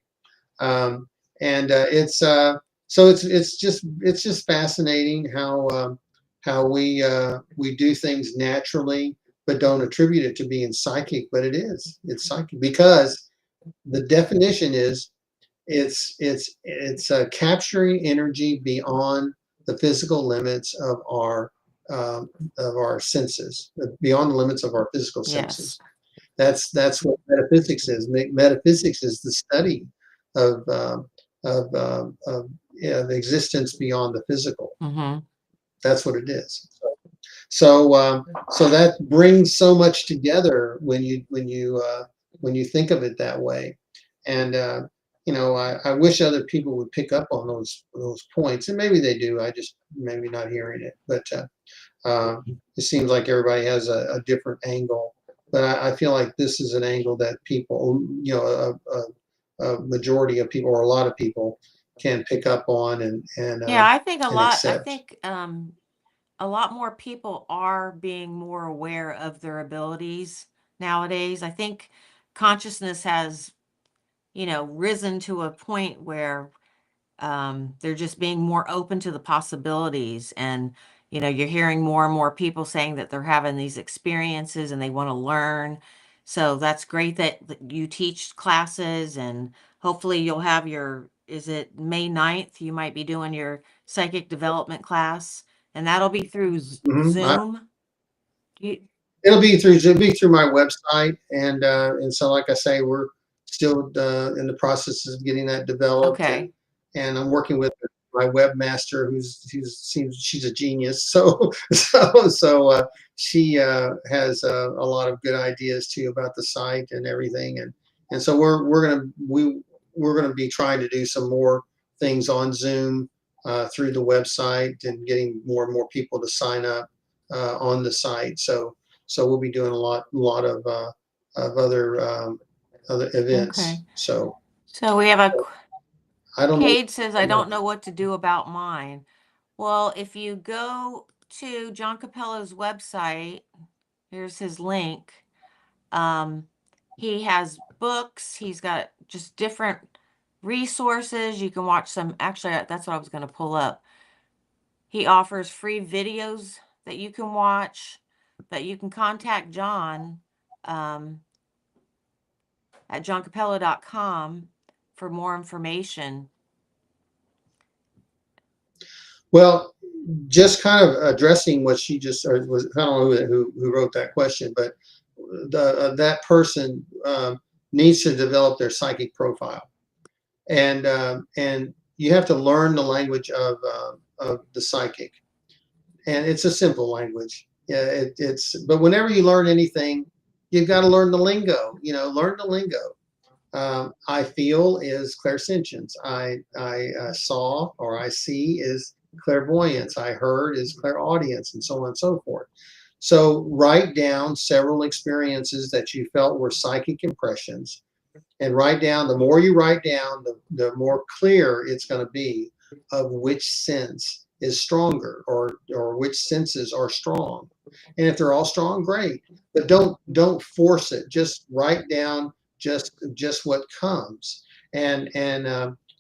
um, and it's so it's just fascinating how we do things naturally, but don't attribute it to being psychic. But it's psychic because the definition is it's capturing energy beyond the physical limits um, of our senses, beyond the limits of our physical Yes. senses. That's what metaphysics is. Metaphysics is the study of the existence beyond the physical. Mm-hmm. That's what it is. So that brings so much together when you think of it that way. And I wish other people would pick up on those points, and maybe they do. I just maybe not hearing it, but it seems like everybody has a different angle. But I feel like this is an angle that people, a majority of people or a lot of people can pick up on Yeah, I think and I accept. think a lot more people are being more aware of their abilities nowadays. I think consciousness has, risen to a point where they're just being more open to the possibilities. And, you're hearing more and more people saying that they're having these experiences and they want to learn. So that's great that you teach classes, and hopefully you'll have is it May 9th? You might be doing your psychic development class, and that'll be through Hmm. Zoom. You, It'll be through my website, and so like I say, we're still in the process of getting that developed, and okay. and I'm working with my webmaster, who's seems she's a genius. So she has a lot of good ideas too about the site and everything, and so we're gonna be trying to do some more things on Zoom through the website and getting more and more people to sign up on the site. So we'll be doing a lot of other Okay. events. So So we have I don't know. Cade says, I don't know what to do about mine. Well, if you go to John Capello's website, here's his link. Um, he has books, he's got just different resources. You can watch some, actually, that's what I was going to pull up. He offers free videos that you can watch, but you can contact John um, at johncapello.com for more information. Well, just kind of addressing what she just or was. I don't know who wrote that question, but that person needs to develop their psychic profile, and you have to learn the language of the psychic, and it's a simple language. Yeah, it's but whenever you learn anything, you've got to learn the lingo. Learn the lingo. I feel is clairsentience. I saw or I see is clairvoyance. I heard is clairaudience, and so on and so forth. So write down several experiences that you felt were psychic impressions, and write down. The more you write down, the more clear it's going to be of which sense is stronger, or which senses are strong. And if they're all strong, great. but don't force it. Just write down just what comes, and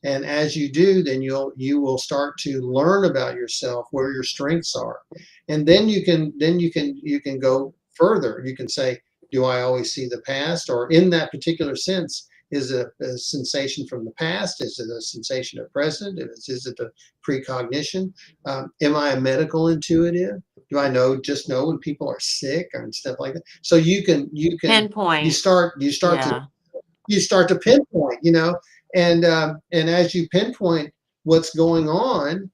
as you do, then you will start to learn about yourself, where your strengths are, and then you can go further. You can say, do I always see the past, or in that particular sense, is it a sensation from the past? Is it a sensation of present? Is it a precognition? Am I a medical intuitive? Do I just know when people are sick and stuff like that? So you Pinpoint. start Yeah. you start to pinpoint, and as you pinpoint what's going on,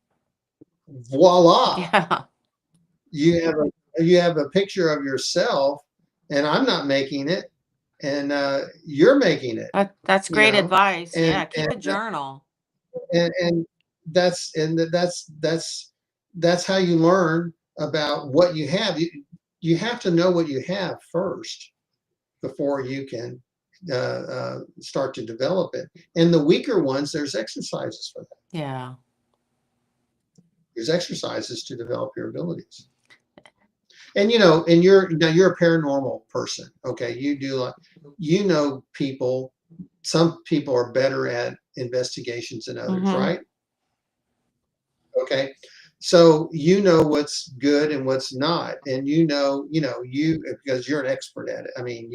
voila, Yeah. you have a picture of yourself, and I'm not making it, and you're making it, That's you great know, advice. and Yeah. Keep a journal. and that's how you learn about what you have. You have to know what you have first before you can start to develop it. And the weaker ones, there's exercises for that. Yeah. There's exercises to develop your abilities. And and you're a paranormal person, okay? You do like people. Some people are better at investigations than others, Mm-hmm. right? Okay. So you know what's good and what's not, and you because you're an expert at it. I mean,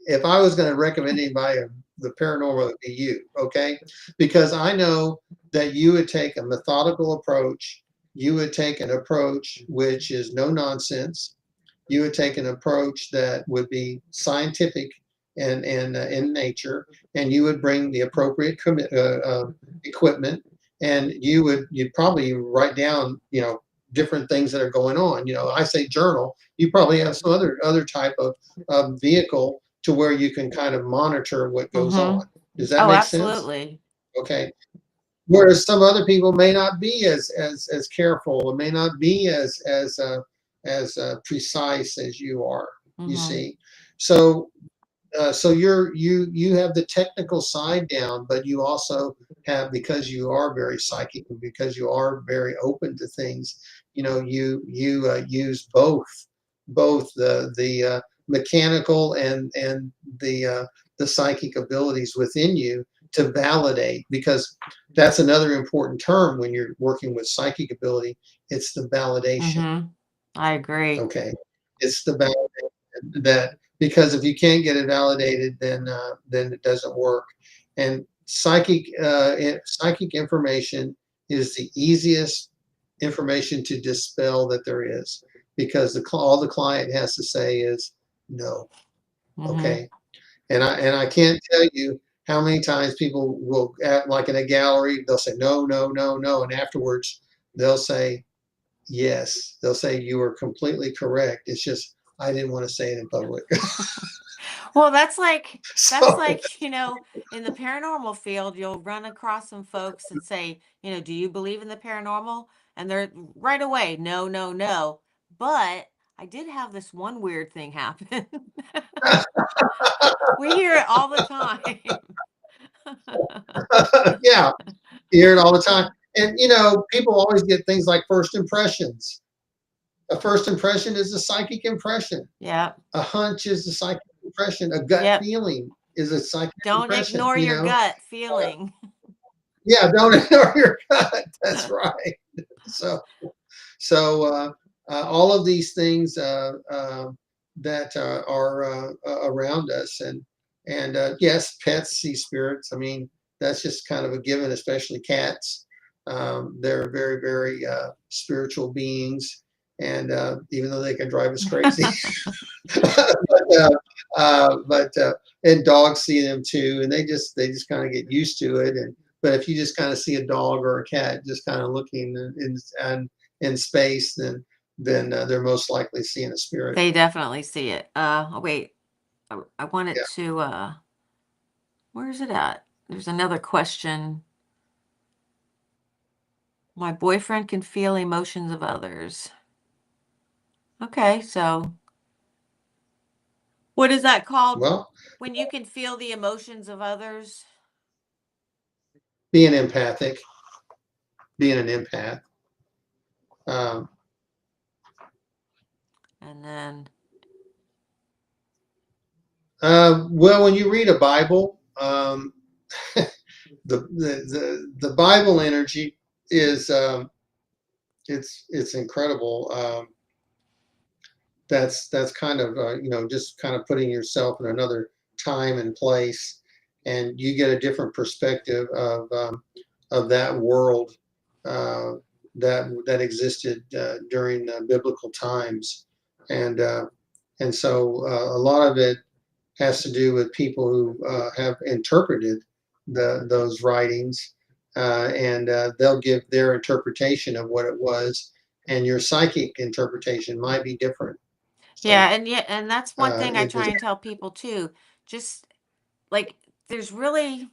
if I was going to recommend anybody of the paranormal, it would be you, okay? Because I know that you would take a methodical approach. You would take an approach which is no nonsense. You would take an approach that would be scientific and in nature, and you would bring the appropriate equipment, and you'd probably write down different things that are going on. I say journal. You probably have some other type of vehicle to where you can kind of monitor what goes on. Mm-hmm. Does that Oh, make sense? absolutely. Okay. Whereas some other people may not be as careful, or may not be as precise as you are. You Mm-hmm. see, so so you have the technical side down, but you also have, because you are very psychic and because you are very open to things. You use both the mechanical and the psychic abilities within you to validate, because that's another important term when you're working with psychic ability. It's the validation. Mm-hmm. I agree. Okay, it's the validation that, because if you can't get it validated, then it doesn't work. And psychic information is the easiest information to dispel that there is, because all the client has to say is no. Mm-hmm. Okay, and I can't tell you how many times people will act like in a gallery, they'll say no, no, no, no, and afterwards they'll say yes. They'll say you were completely correct. It's just I didn't want to say it in public. Well, that's So like, in the paranormal field, you'll run across some folks and say, do you believe in the paranormal? And they're right away, no, no, no. But I did have this one weird thing happen. We hear it all the time. yeah, you hear it all the time. And people always get things like first impressions. A first impression is a psychic impression. Yep. A hunch is a psychic impression. A gut Yep. feeling is a psychic Don't impression. ignore your gut feeling. Yeah, don't ignore your gut. That's right. So, all of these things that are around us, and yes, pets see spirits. I mean, that's just kind of a given, especially cats. They're very, very spiritual beings, and even though they can drive us crazy, but and dogs see them too, and they just kind of get used to it. And but if you just kind of see a dog or a cat just kind of looking in space, then they're most likely seeing a spirit. They definitely see it. Oh, wait. I wanted Yeah. to where is it at? There's another question. My boyfriend can feel emotions of others. Okay, so what is that called? Well, When you can feel the emotions of others? being empathic, being an empath. Um, And then Well, when you read a Bible, the Bible energy is it's incredible. That's kind of just kind of putting yourself in another time and place, and you get a different perspective of that world uh, that existed during biblical times, and so a lot of it has to do with people who have interpreted those writings, and they'll give their interpretation of what it was, and your psychic interpretation might be different. So Yeah, and that's one thing I it try just and tell people too. Just like there's really,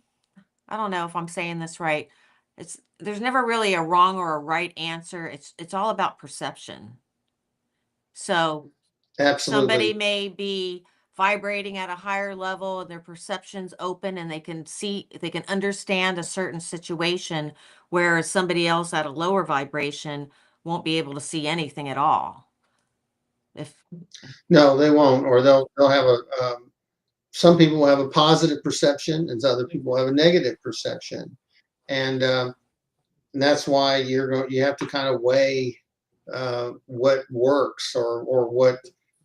I don't know if I'm saying this right. There's never really a wrong or a right answer. It's all about perception. So somebody absolutely. may be vibrating at a higher level and their perception's open and they can understand a certain situation, whereas somebody else at a lower vibration won't be able to see anything at all. If No, they won't, or they'll have a some people will have a positive perception, and other people have a negative perception, and that's why you have to kind of weigh what works, or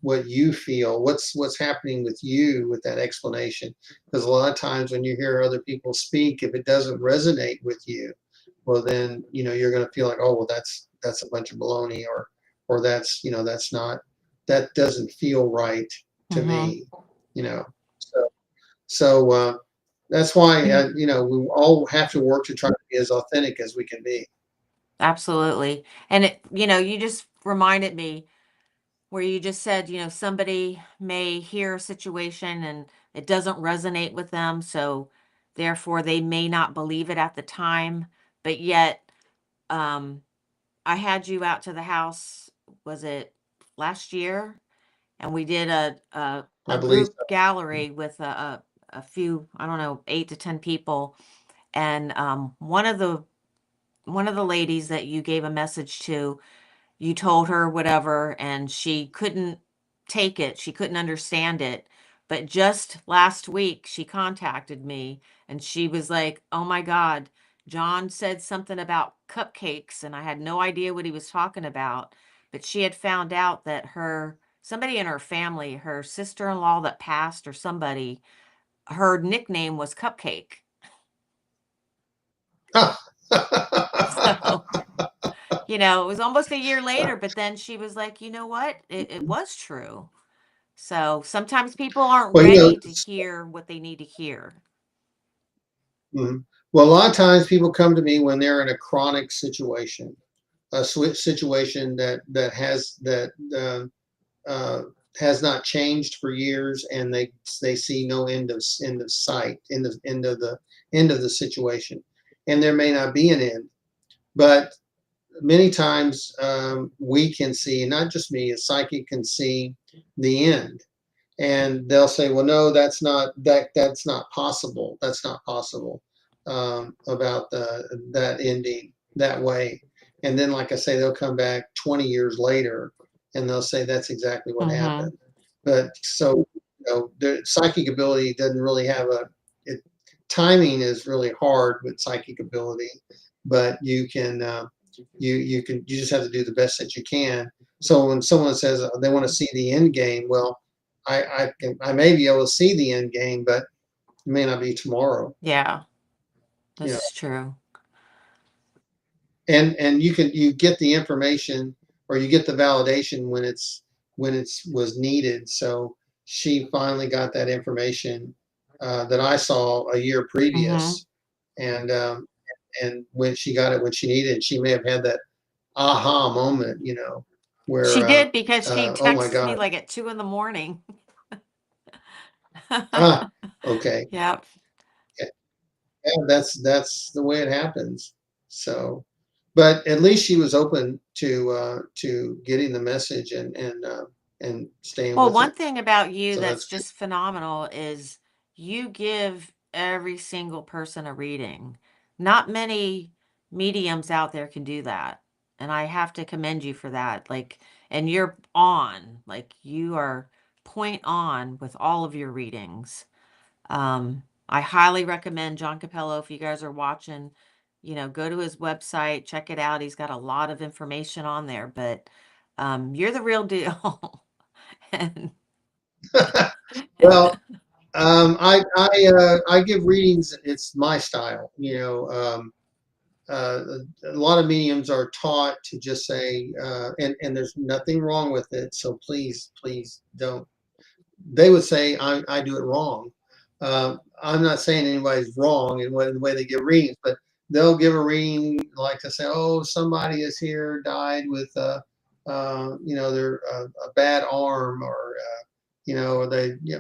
what you feel, what's happening with you with that explanation. Because a lot of times when you hear other people speak, if it doesn't resonate with you, well then you're going to feel like, oh well, that's a bunch of baloney, or that's not, that doesn't feel right to Mhm. me. So that's why we all have to work to try to be as authentic as we can be. Absolutely. And you just reminded me where you just said, somebody may hear a situation and it doesn't resonate with them, so therefore they may not believe it at the time, but yet um I had you out to the house, was it last year? And we did a I believe group gallery with a few, I don't know, 8 to 10 people, and one of the ladies that you gave a message to, you told her whatever, and she couldn't take it. She couldn't understand it. But just last week, she contacted me and she was like, "Oh my God, John said something about cupcakes, and I had no idea what he was talking about." But she had found out that somebody in her family, her sister-in-law that passed or somebody, her nickname was Cupcake. so. So, it was almost a year later, but then she was like, "You know what? It was true." So sometimes people aren't Well, ready to hear what they need to hear. mhm. Well, a lot of times people come to me when they're in a chronic situation, a situation that uh, has not changed for years, and they see no end of sight, end of the situation, and there may not be an end, but many times we can see, and not just me, a psychic can see the end, and they'll say, well, no, that's not possible, about that ending that way. And then, like I say, they'll come back 20 years later and they'll say that's exactly what Mhm. happened. But so the psychic ability doesn't really have it, timing is really hard with psychic ability, but you just have to do the best that you can. So when someone says they want to see the end game, well, I may be able to see the end game, but it may not be tomorrow. Yeah, You know, this is true. and you get the information, or you get the validation when it's was needed. So she finally got that information that I saw a year Mhm. previous, and when she got it when she needed it, she may have had that aha moment, She where did because she oh my texted God, me like at 2 in the morning. ah, okay. Yep. Yeah, that's the way it happens. So, but at least she was open to getting the message, and staying Well, with one it. thing about you So that's that's good. just phenomenal is you give every single person a reading. Not many mediums out there can do that. And I have to commend you for that. Like, and you're on, like, you are point on with all of your readings. I highly recommend John Cappello. If you guys are watching, go to his website, check it out. He's got a lot of information on there, but you're the real deal. And Well, I give readings. It's my style. A lot of mediums are taught to just say, and there's nothing wrong with it. So please don't. They would say I do it wrong. I'm not saying anybody's wrong in the way they give readings, but they'll give a reading like to say, oh, somebody is here, died with their a bad arm, or they, yeah,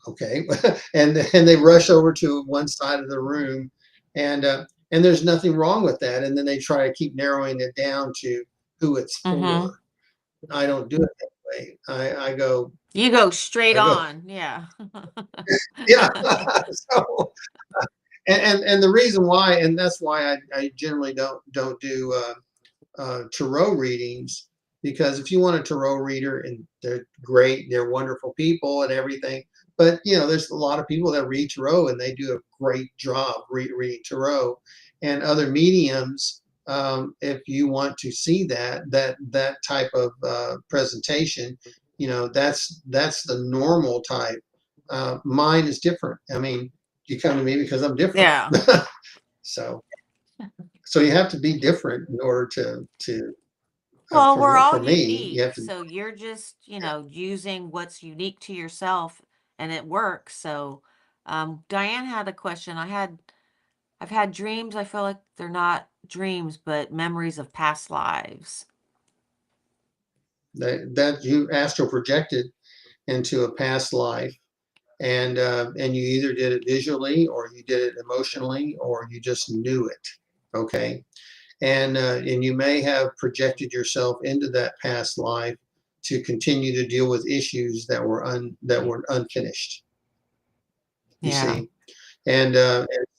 okay, and they rush over to one side of the room, and there's nothing wrong with that, and then they try to keep narrowing it down to who it's hmm for. I don't do it that way. you go straight I go, on. Yeah. yeah. So, and the reason why, and that's why I generally don't do tarot readings, because if you want a tarot reader, and they're great, they're wonderful people and everything, but there's a lot of people that read tarot and they do a great job reading tarot, and other mediums. If you want to see that type of presentation, that's the normal type. Mine is different. I mean, you come to me because I'm different. Yeah. so so you have to be different in order to Well, we're for all me, you unique. have to. So you're just, using what's unique to yourself and it works. So Diane had a question. I've had dreams. I feel like they're not dreams, but memories of past lives. That you astral projected into a past life, and you either did it visually, or you did it emotionally, or you just knew it. Okay, and you may have projected yourself into that past life to continue to deal with issues that were unfinished. You Yeah. see, and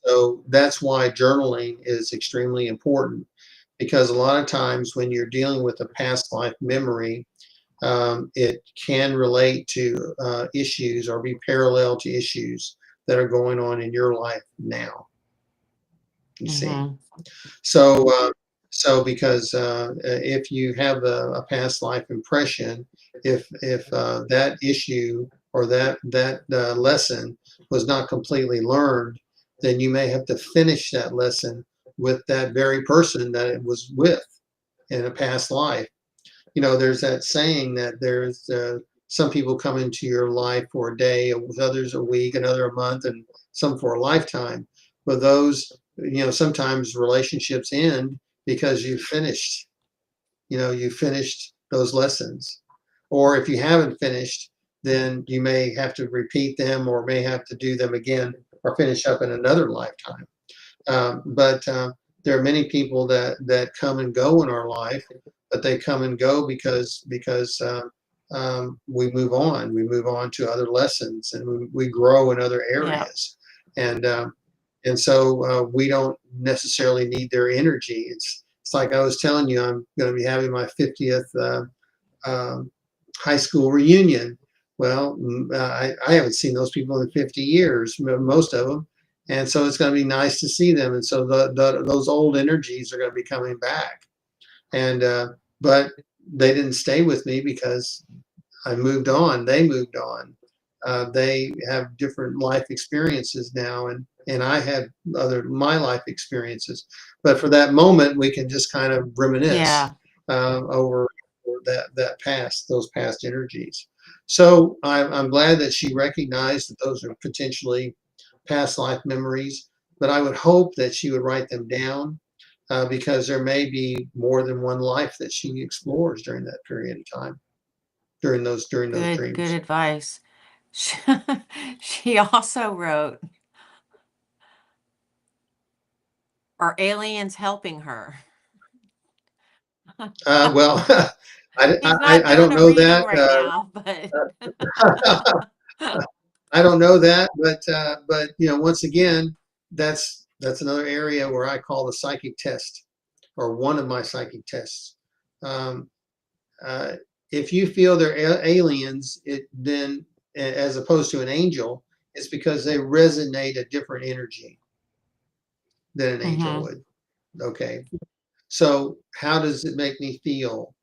so that's why journaling is extremely important, because a lot of times when you're dealing with a past life memory, it can relate to issues or be parallel to issues that are going on in your life now. You see, hmm so because if you have a past life impression, if that issue or that lesson was not completely learned, then you may have to finish that lesson with that very person that it was with in a past life. There's that saying that there's some people come into your life for a day, with others a week, another a month, and some for a lifetime. But those, sometimes relationships end because you finished those lessons. Or if you haven't finished, then you may have to repeat them, or may have to do them again, or finish up in another lifetime. But there are many people that come and go in our life, but they come and go because we move on. We move on to other lessons, and we grow in other Yeah. areas, and and so we don't necessarily need their energy. It's like I was telling you, I'm going to be having my 50th um, high school reunion. Well, I haven't seen those people in 50 years, most of them. And so it's going to be nice to see them. And so those old energies are going to be coming back. And but they didn't stay with me because I moved on. They moved on. They have different life experiences now, and I had other my life experiences. But for that moment, we can just kind of reminisce Yeah. over those past energies. So I'm glad that she recognized that those are potentially past life memories. But I would hope that she would write them down, because there may be more than one life that she explores during that period of time, during those Good dreams. advice. She, she also wrote, "Are aliens helping her?" Well, He's not I doing don't a know reading that. right now, but I don't know that, but once again, that's another area where I call the psychic test, or one of my psychic tests. Um, uh, if you feel they're aliens, then as opposed to an angel, it's because they resonate a different energy than an angel Mm-hmm. would. Okay. So how does it make me feel?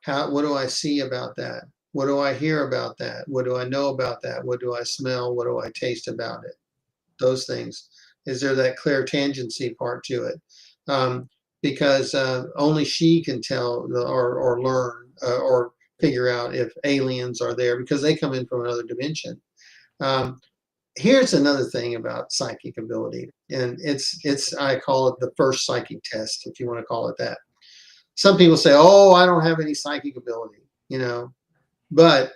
What do I see about that? What do I hear about that? What do I know about that? What do I smell? What do I taste about it? Those things. Is there that clear tangency part to it? Um, because only she can tell or learn or figure out if aliens are there because they come in from another dimension. Um, Here's another thing about psychic ability, and it's I call it the first psychic test, if you want to call it that. Some people say, "Oh, I don't have any psychic ability," but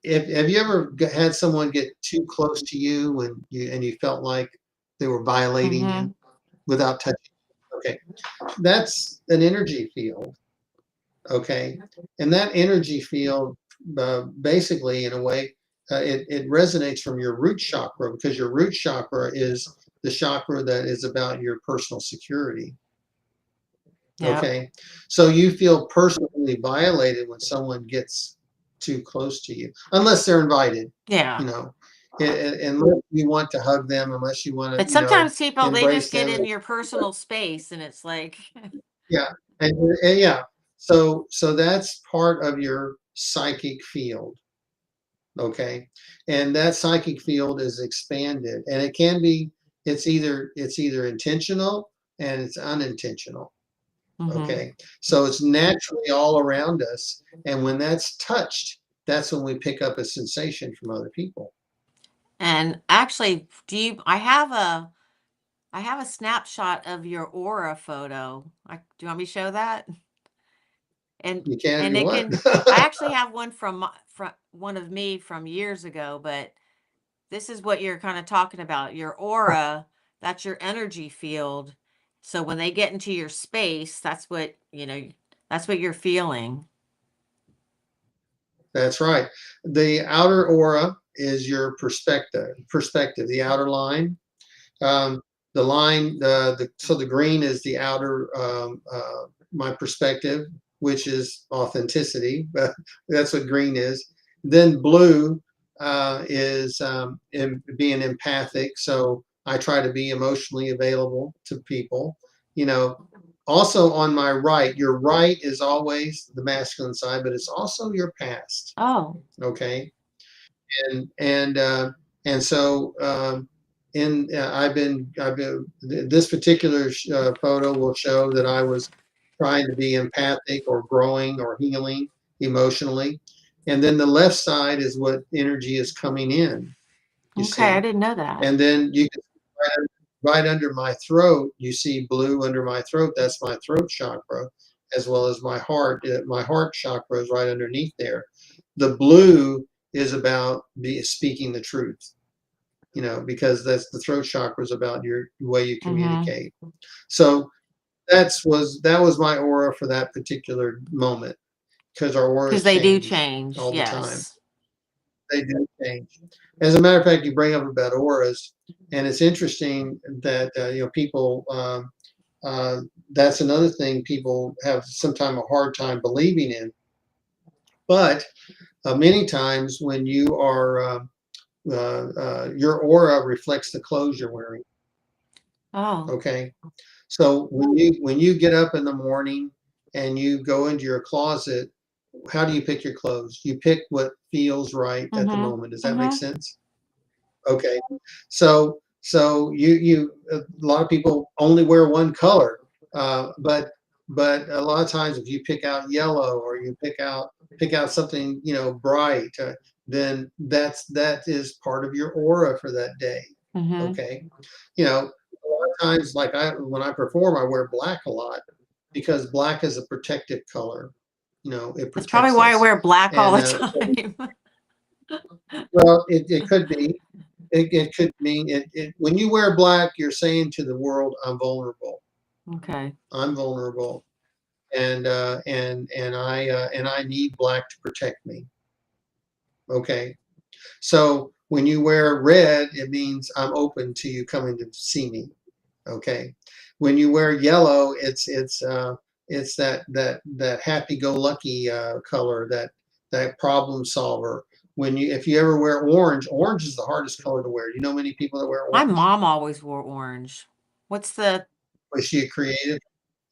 if have you ever had someone get too close to you and you felt like they were violating Mm-hmm. you without touching? Okay, that's an energy field. Okay, and that energy field, basically, in a way, it resonates from your root chakra because your root chakra is the chakra that is about your personal security. Yep. Okay, so you feel personally violated when someone gets too close to you, unless they're invited. Yeah. You know, unless you want to hug them, unless you want But to, sometimes people, they embrace just get them. in your personal space and it's like, Yeah, and yeah, so that's part of your psychic field. Okay, and that psychic field is expanded, and it can be. It's either intentional and it's unintentional. mm-hmm. Okay. So it's naturally all around us. And when that's touched, that's when we pick up a sensation from other people. And actually, I have a snapshot of your aura photo. Do you want me to show that? And You can if and you it want. can I actually have one from one of me from years ago, but this is what you're kind of talking about. Your aura, that's your energy field. So when they get into your space, that's what you're feeling. That's right. The outer aura is your perspective, the outer line. Um, the line, so the green is the outer, my perspective, which is authenticity. But that's what green is. Then blue is being empathic. So I try to be emotionally available to people. You know, also on my right, your right is always the masculine side, but it's also your past. Oh. Okay, and and uh, and so in I've been this particular photo will show that I was trying to be empathic or growing or healing emotionally, and then the left side is what energy is coming in. You Okay, I see, didn't know that. and then you can right under my throat, you see blue under my throat. That's my throat chakra, as well as my heart. My heart chakra is right underneath there. The blue is about speaking the truth, because that's the throat chakra is about your way you Mm-hmm. communicate. So that was my aura for that particular moment because our Because auras they do change change. all the time. Yes. They do change. As a matter of fact, you bring up about auras, and it's interesting that people. That's another thing people have sometimes a hard time believing in. But many times when you are your aura reflects the clothes you're wearing. Oh. Okay, so when you get up in the morning and you go into your closet, how do you pick your clothes? You pick what feels right at the Mm-hmm. moment. Does that make Mm-hmm. sense? Okay. So a lot of people only wear one color, but a lot of times if you pick out yellow or you pick out something bright, then that is part of your aura for that day. Mm-hmm. Okay. A lot of times, like when I perform, I wear black a lot because black is a protective color. It That's probably protects why I us. wear black all And the time. well, it could be. It could mean when you wear black, you're saying to the world, "I'm vulnerable. Okay. I'm vulnerable, and I need black to protect me." Okay, so when you wear red, it means I'm open to you coming to see me. Okay, when you wear yellow, it's that happy-go-lucky color that problem solver. If you ever wear orange, orange is the hardest color to wear. You know many people that wear My orange? mom always wore orange. What's the Was she a creative?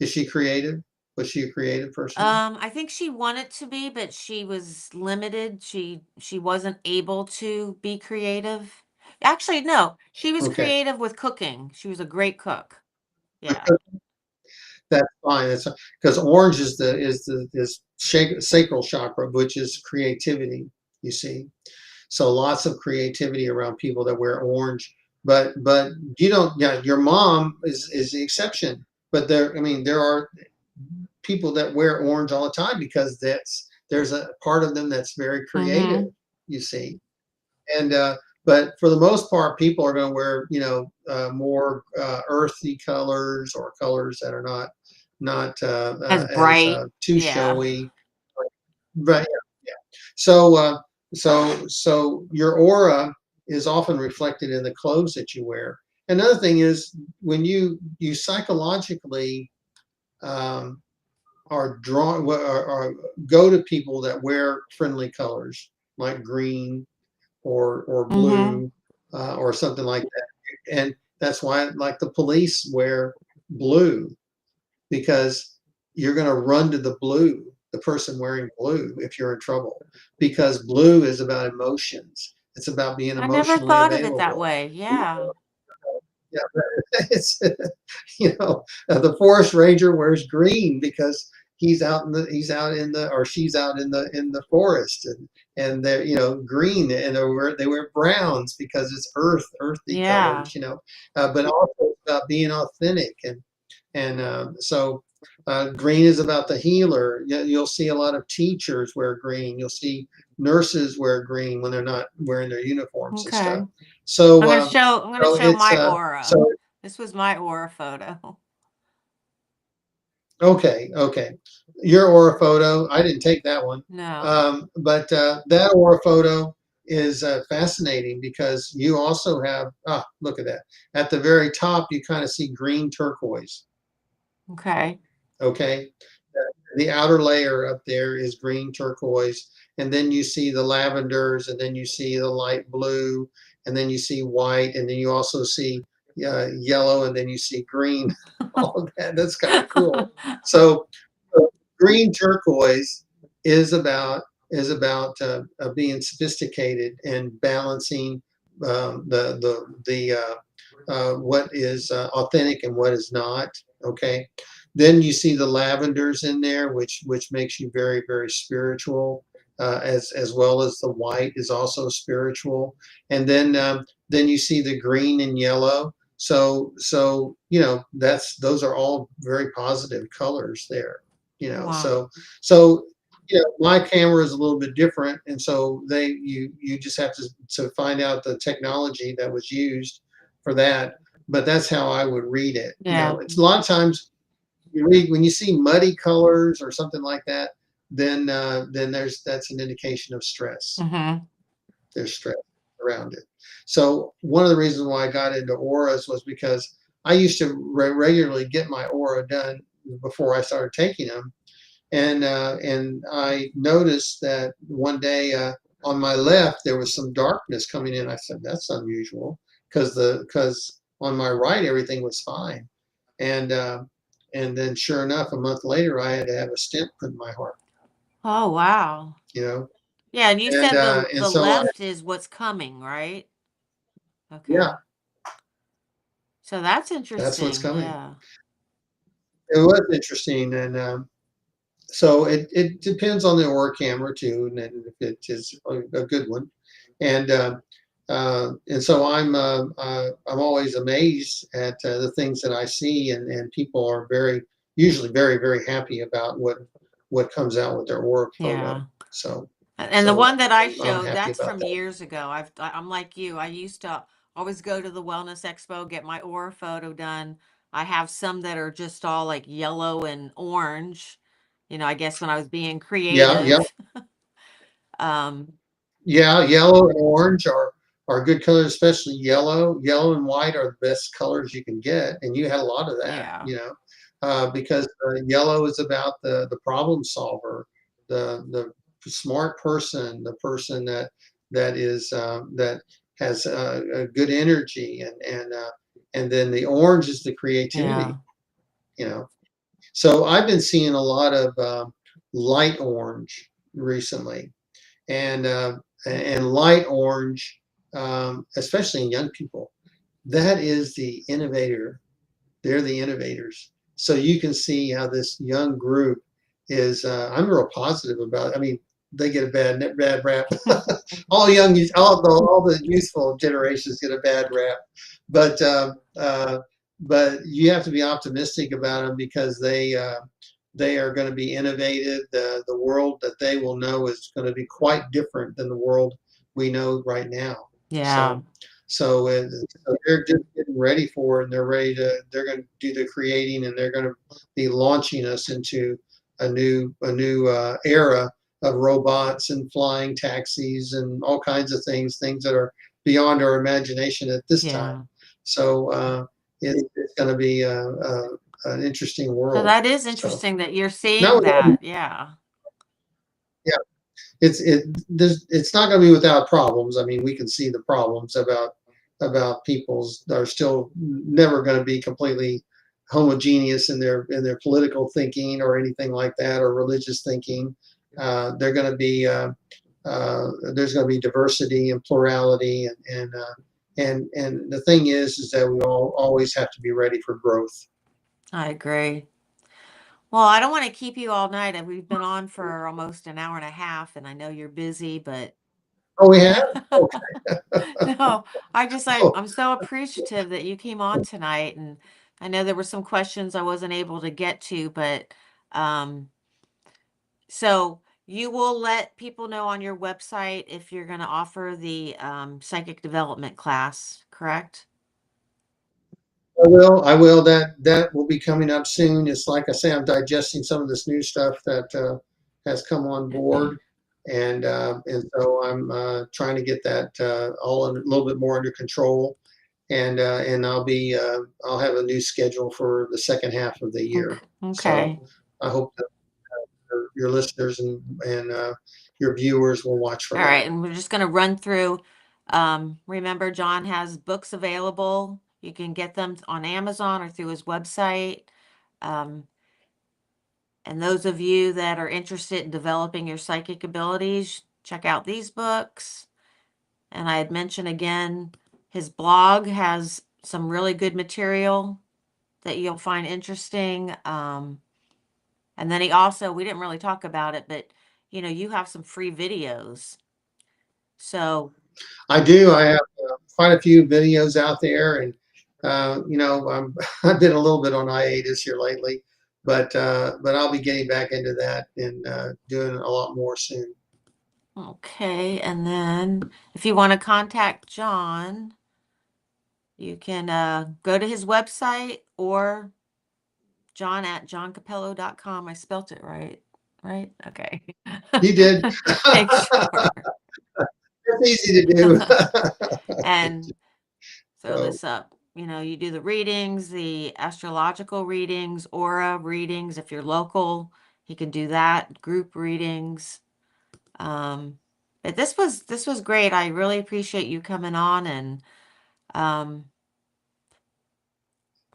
Is she creative? Was she a creative person? I think she wanted to be, but she was limited. She wasn't able to be creative. Actually, no, she was Okay. creative with cooking. She was a great cook. Yeah. That's fine. That's because orange is sacral chakra, which is creativity. You see, so lots of creativity around people that wear orange. But you don't. Yeah, your mom is the exception. But there, I mean, there are people that wear orange all the time because there's a part of them that's very creative. Mm-hmm. You see, and but for the most part, people are going to wear more earthy colors or colors that are not As as bright. too Yeah. showy. But yeah. So so your aura is often reflected in the clothes that you wear. Another thing is when you psychologically um, are drawn or go to people that wear friendly colors like green or Mm-hmm. blue or something like that. And that's why, like the police wear blue because you're going to run to the blue, the person wearing blue, if you're in trouble, because blue is about emotions. It's about being I never emotionally thought of it that available. way. Yeah. Yeah, it's the forest ranger wears green because he's out in the or she's out in the forest and they're green and they wear browns because it's earthy Yeah. colors, but also it's about being authentic and so green is about the healer. You'll see a lot of teachers wear green. You'll see nurses wear green when they're not wearing their uniforms and Okay. stuff. So I'm gonna so show it's my aura. so This was my aura photo. okay, okay. Your aura photo, I didn't take that one. No. But that aura photo is fascinating because you also have, look at that. At the very top, you kind of see green turquoise. Okay. Okay. The outer layer up there is green turquoise. And then you see the lavenders, and then you see the light blue, and then you see white, and then you also see yellow, and then you see green. All of that. That's kind of cool. So, so green turquoise is about being sophisticated and balancing what is authentic and what is not. Okay, then you see the lavenders in there, which makes you very very spiritual, as well as the white is also spiritual, and then you see the green and yellow. So that's those are all very positive colors there. Wow. So my camera is a little bit different, and so you just have to find out the technology that was used for that. But that's how I would read it. Yeah. It's a lot of times you read when you see muddy colors or something like that, then that's an indication of stress. Mm-hmm. There's stress around it. So one of the reasons why I got into auras was because I used to regularly get my aura done before I started taking them, and I noticed that one day on my left there was some darkness coming in. I said that's unusual because on my right everything was fine, and uh, and then sure enough a month later I had to have a stent put in my heart. Oh, wow. You know, Yeah, and you and said and the so left is what's coming, right? yeah, Okay. So that's that's what's interesting. coming. Yeah. It was interesting, and so it depends on the aura camera too, and then if it is a good one, and and so I'm always amazed at the things that I see, and people are usually very very happy about what comes out with their aura photo. Yeah. So And the so one that I I'm showed, happy that's about from that. years ago. I'm like you. I used to always go to the Wellness Expo, get my aura photo done. I have some that are just all like yellow and orange. I guess when I was being Yeah, yeah, creative. Um, yeah. Yellow and orange are good colors, especially yellow. Yellow and white are the best colors you can get, and you had a lot of that. yeah. Because yellow is about the problem solver, the smart person, the person that is that has a good energy, and then the orange is the Yeah. creativity. You know, so I've been seeing a lot of light orange recently, and light orange, especially in young people, that is the innovator. They're the innovators. So you can see how this young group is. I'm real positive about it. I mean, they get a bad rap. All the youthful generations get a bad rap, but but you have to be optimistic about them because they are going to be innovative. The world that they will know is going to be quite different than the world we know right now. Yeah. So so they're just getting ready for it, and they're going to do the creating, and they're going to be launching us into a new era of robots and flying taxis and all kinds of things that are beyond our imagination at this time. Yeah. So it's going to be an interesting So world. that is So interesting that you're now, seeing that. Yeah. yeah, it's not going to be without problems. I mean, we can see the problems about people's that are still never going to be completely homogeneous in their political thinking or anything like that, or religious thinking. They're going to be there's going to be diversity and plurality, and the thing is that we all always have to be ready for growth. I agree. Well, I don't want to keep you all night. We've been on for almost an hour and a half, and I know you're busy, but Oh, we have. Okay. no, Oh, I'm so appreciative that you came on tonight, and I know there were some questions I wasn't able to get to, but um, so you will let people know on your website if you're going to offer the psychic development class, correct? I will. I will. That will be coming up soon. It's like I say, I'm digesting some of this new stuff that has come on board, and so I'm trying to get that all a little bit more under control, and I'll have a new schedule for the second half of the year. So Okay. I hope that your listeners and your viewers will watch for All right, that. and we're just going to run through. Remember, John has books available. You can get them on Amazon or through his website. Um, and those of you that are interested in developing your psychic abilities, check out these books. And I had mentioned again, his blog has some really good material that you'll find interesting. And then he also, we didn't really talk about it, but you have some free videos. So, I do. I have quite a few videos out there, and I've been a little bit on hiatus here lately, but I'll be getting back into that and doing a lot more soon. okay. And then if you want to contact John, you can go to his website or john@johncappello.com. I spelt it right, right? Okay. You did. Make sure. It's easy to do. And throw So this up. You do the readings, the astrological readings, aura readings. If you're local, you can do that. Group readings. Um, but this was great. I really appreciate you coming on, and um,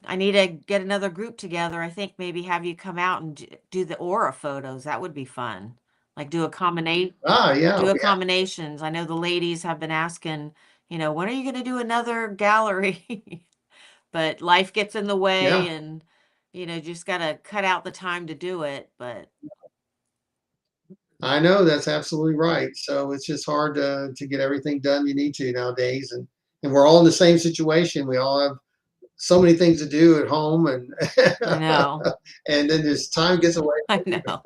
I need to get another group together. I think maybe have you come out and do the aura photos. That would be fun. Like yeah, do a yeah, combinations. I know the ladies have been asking, when are you going to do another gallery? But life gets in the way, yeah. and just got to cut out the time to do it. But I know that's absolutely right. So it's just hard to get everything done you need to nowadays, and we're all in the same situation. We all have so many things to do at home, and I know. and then this time gets away I from you. know.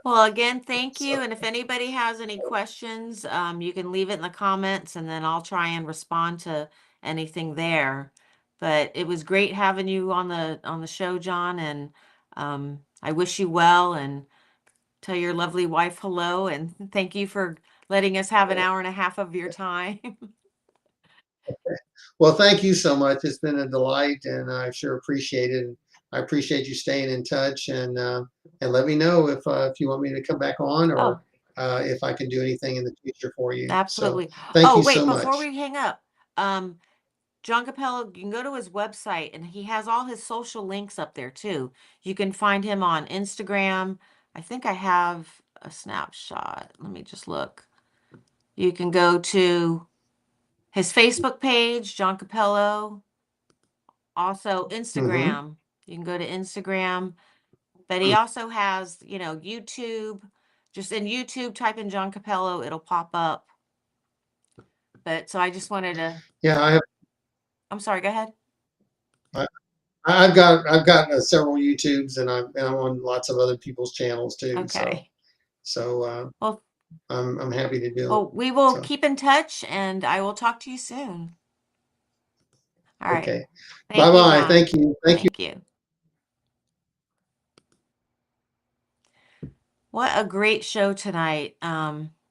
Well, again, thank So you. And if anybody has any questions, you can leave it in the comments, and then I'll try and respond to anything there. But it was great having you on the show, John, and I wish you well, and tell your lovely wife hello, and thank you for letting us have an hour and a half of your time. well, thank you so much. It's been a delight, and I sure appreciate it. And I appreciate you staying in touch, and let me know if you want me to come back on, Oh, if I can do anything in the future for you. So Absolutely. thank Oh, you so wait, before much. we hang up, John Cappello, you can go to his website and he has all his social links up there too. You can find him on Instagram. I think I have a snapshot. Let me just look. You can go to his Facebook page, John Cappello. Also, Hmm. Instagram. You can go to Instagram, but he also has, YouTube. Just in YouTube, type in John Cappello, it'll pop up. But so I just wanted to, Yeah, I have. I'm sorry, go ahead. I, I've got several YouTubes, and I'm on lots of other people's channels too. So Okay. so Well, I'm happy to do it. well, we will So keep in touch and I will talk to you soon. All right. okay, bye Thank you, bye. John. Thank you. Thank you. Thank you. What a great show tonight.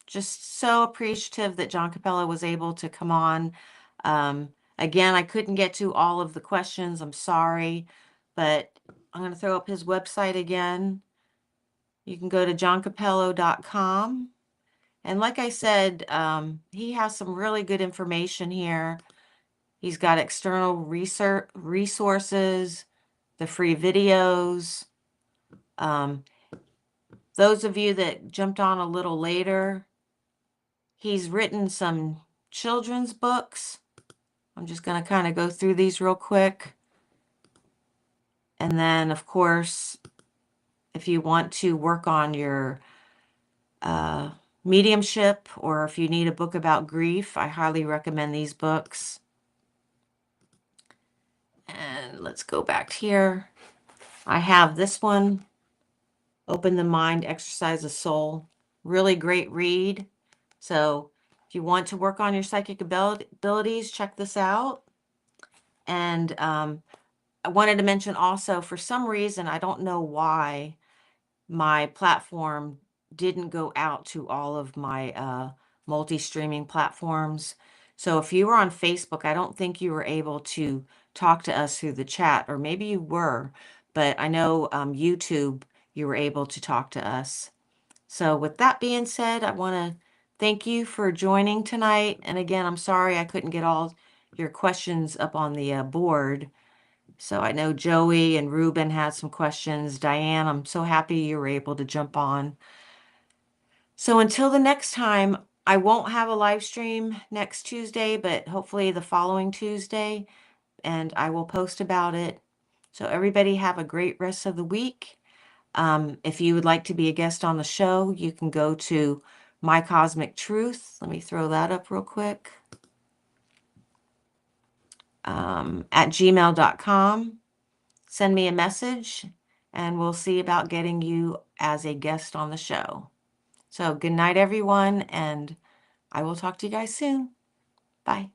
Just so appreciative that John Capella was able to come on. Again, I couldn't get to all of the questions. I'm sorry, but I'm going to throw up his website again. You can go to johncapello.com. And like I said, he has some really good information here. He's got external research resources, the free videos. Um, those of you that jumped on a little later, he's written some children's books. I'm just going to kind of go through these real quick. And then, of course, if you want to work on your uh, mediumship or if you need a book about grief, I highly recommend these books. And let's go back here. I have this one, Open the Mind, Exercise the Soul. Really great read. So if you want to work on your psychic abilities, check this out. And I wanted to mention also, for some reason, I don't know why my platform didn't go out to all of my multi-streaming platforms. So if you were on Facebook, I don't think you were able to talk to us through the chat, or maybe you were, but I know YouTube, you were able to talk to us. So with that being said, I want to thank you for joining tonight. And again, I'm sorry I couldn't get all your questions up on the board. So I know Joey and Ruben had some questions. Diane, I'm so happy you were able to jump on. So until the next time, I won't have a live stream next Tuesday, but hopefully the following Tuesday, and I will post about it. So everybody have a great rest of the week. If you would like to be a guest on the show, you can go to My Cosmic Truth. Let me throw that up real quick. At gmail.com. Send me a message and we'll see about getting you as a guest on the show. So good night, everyone, and I will talk to you guys soon. Bye.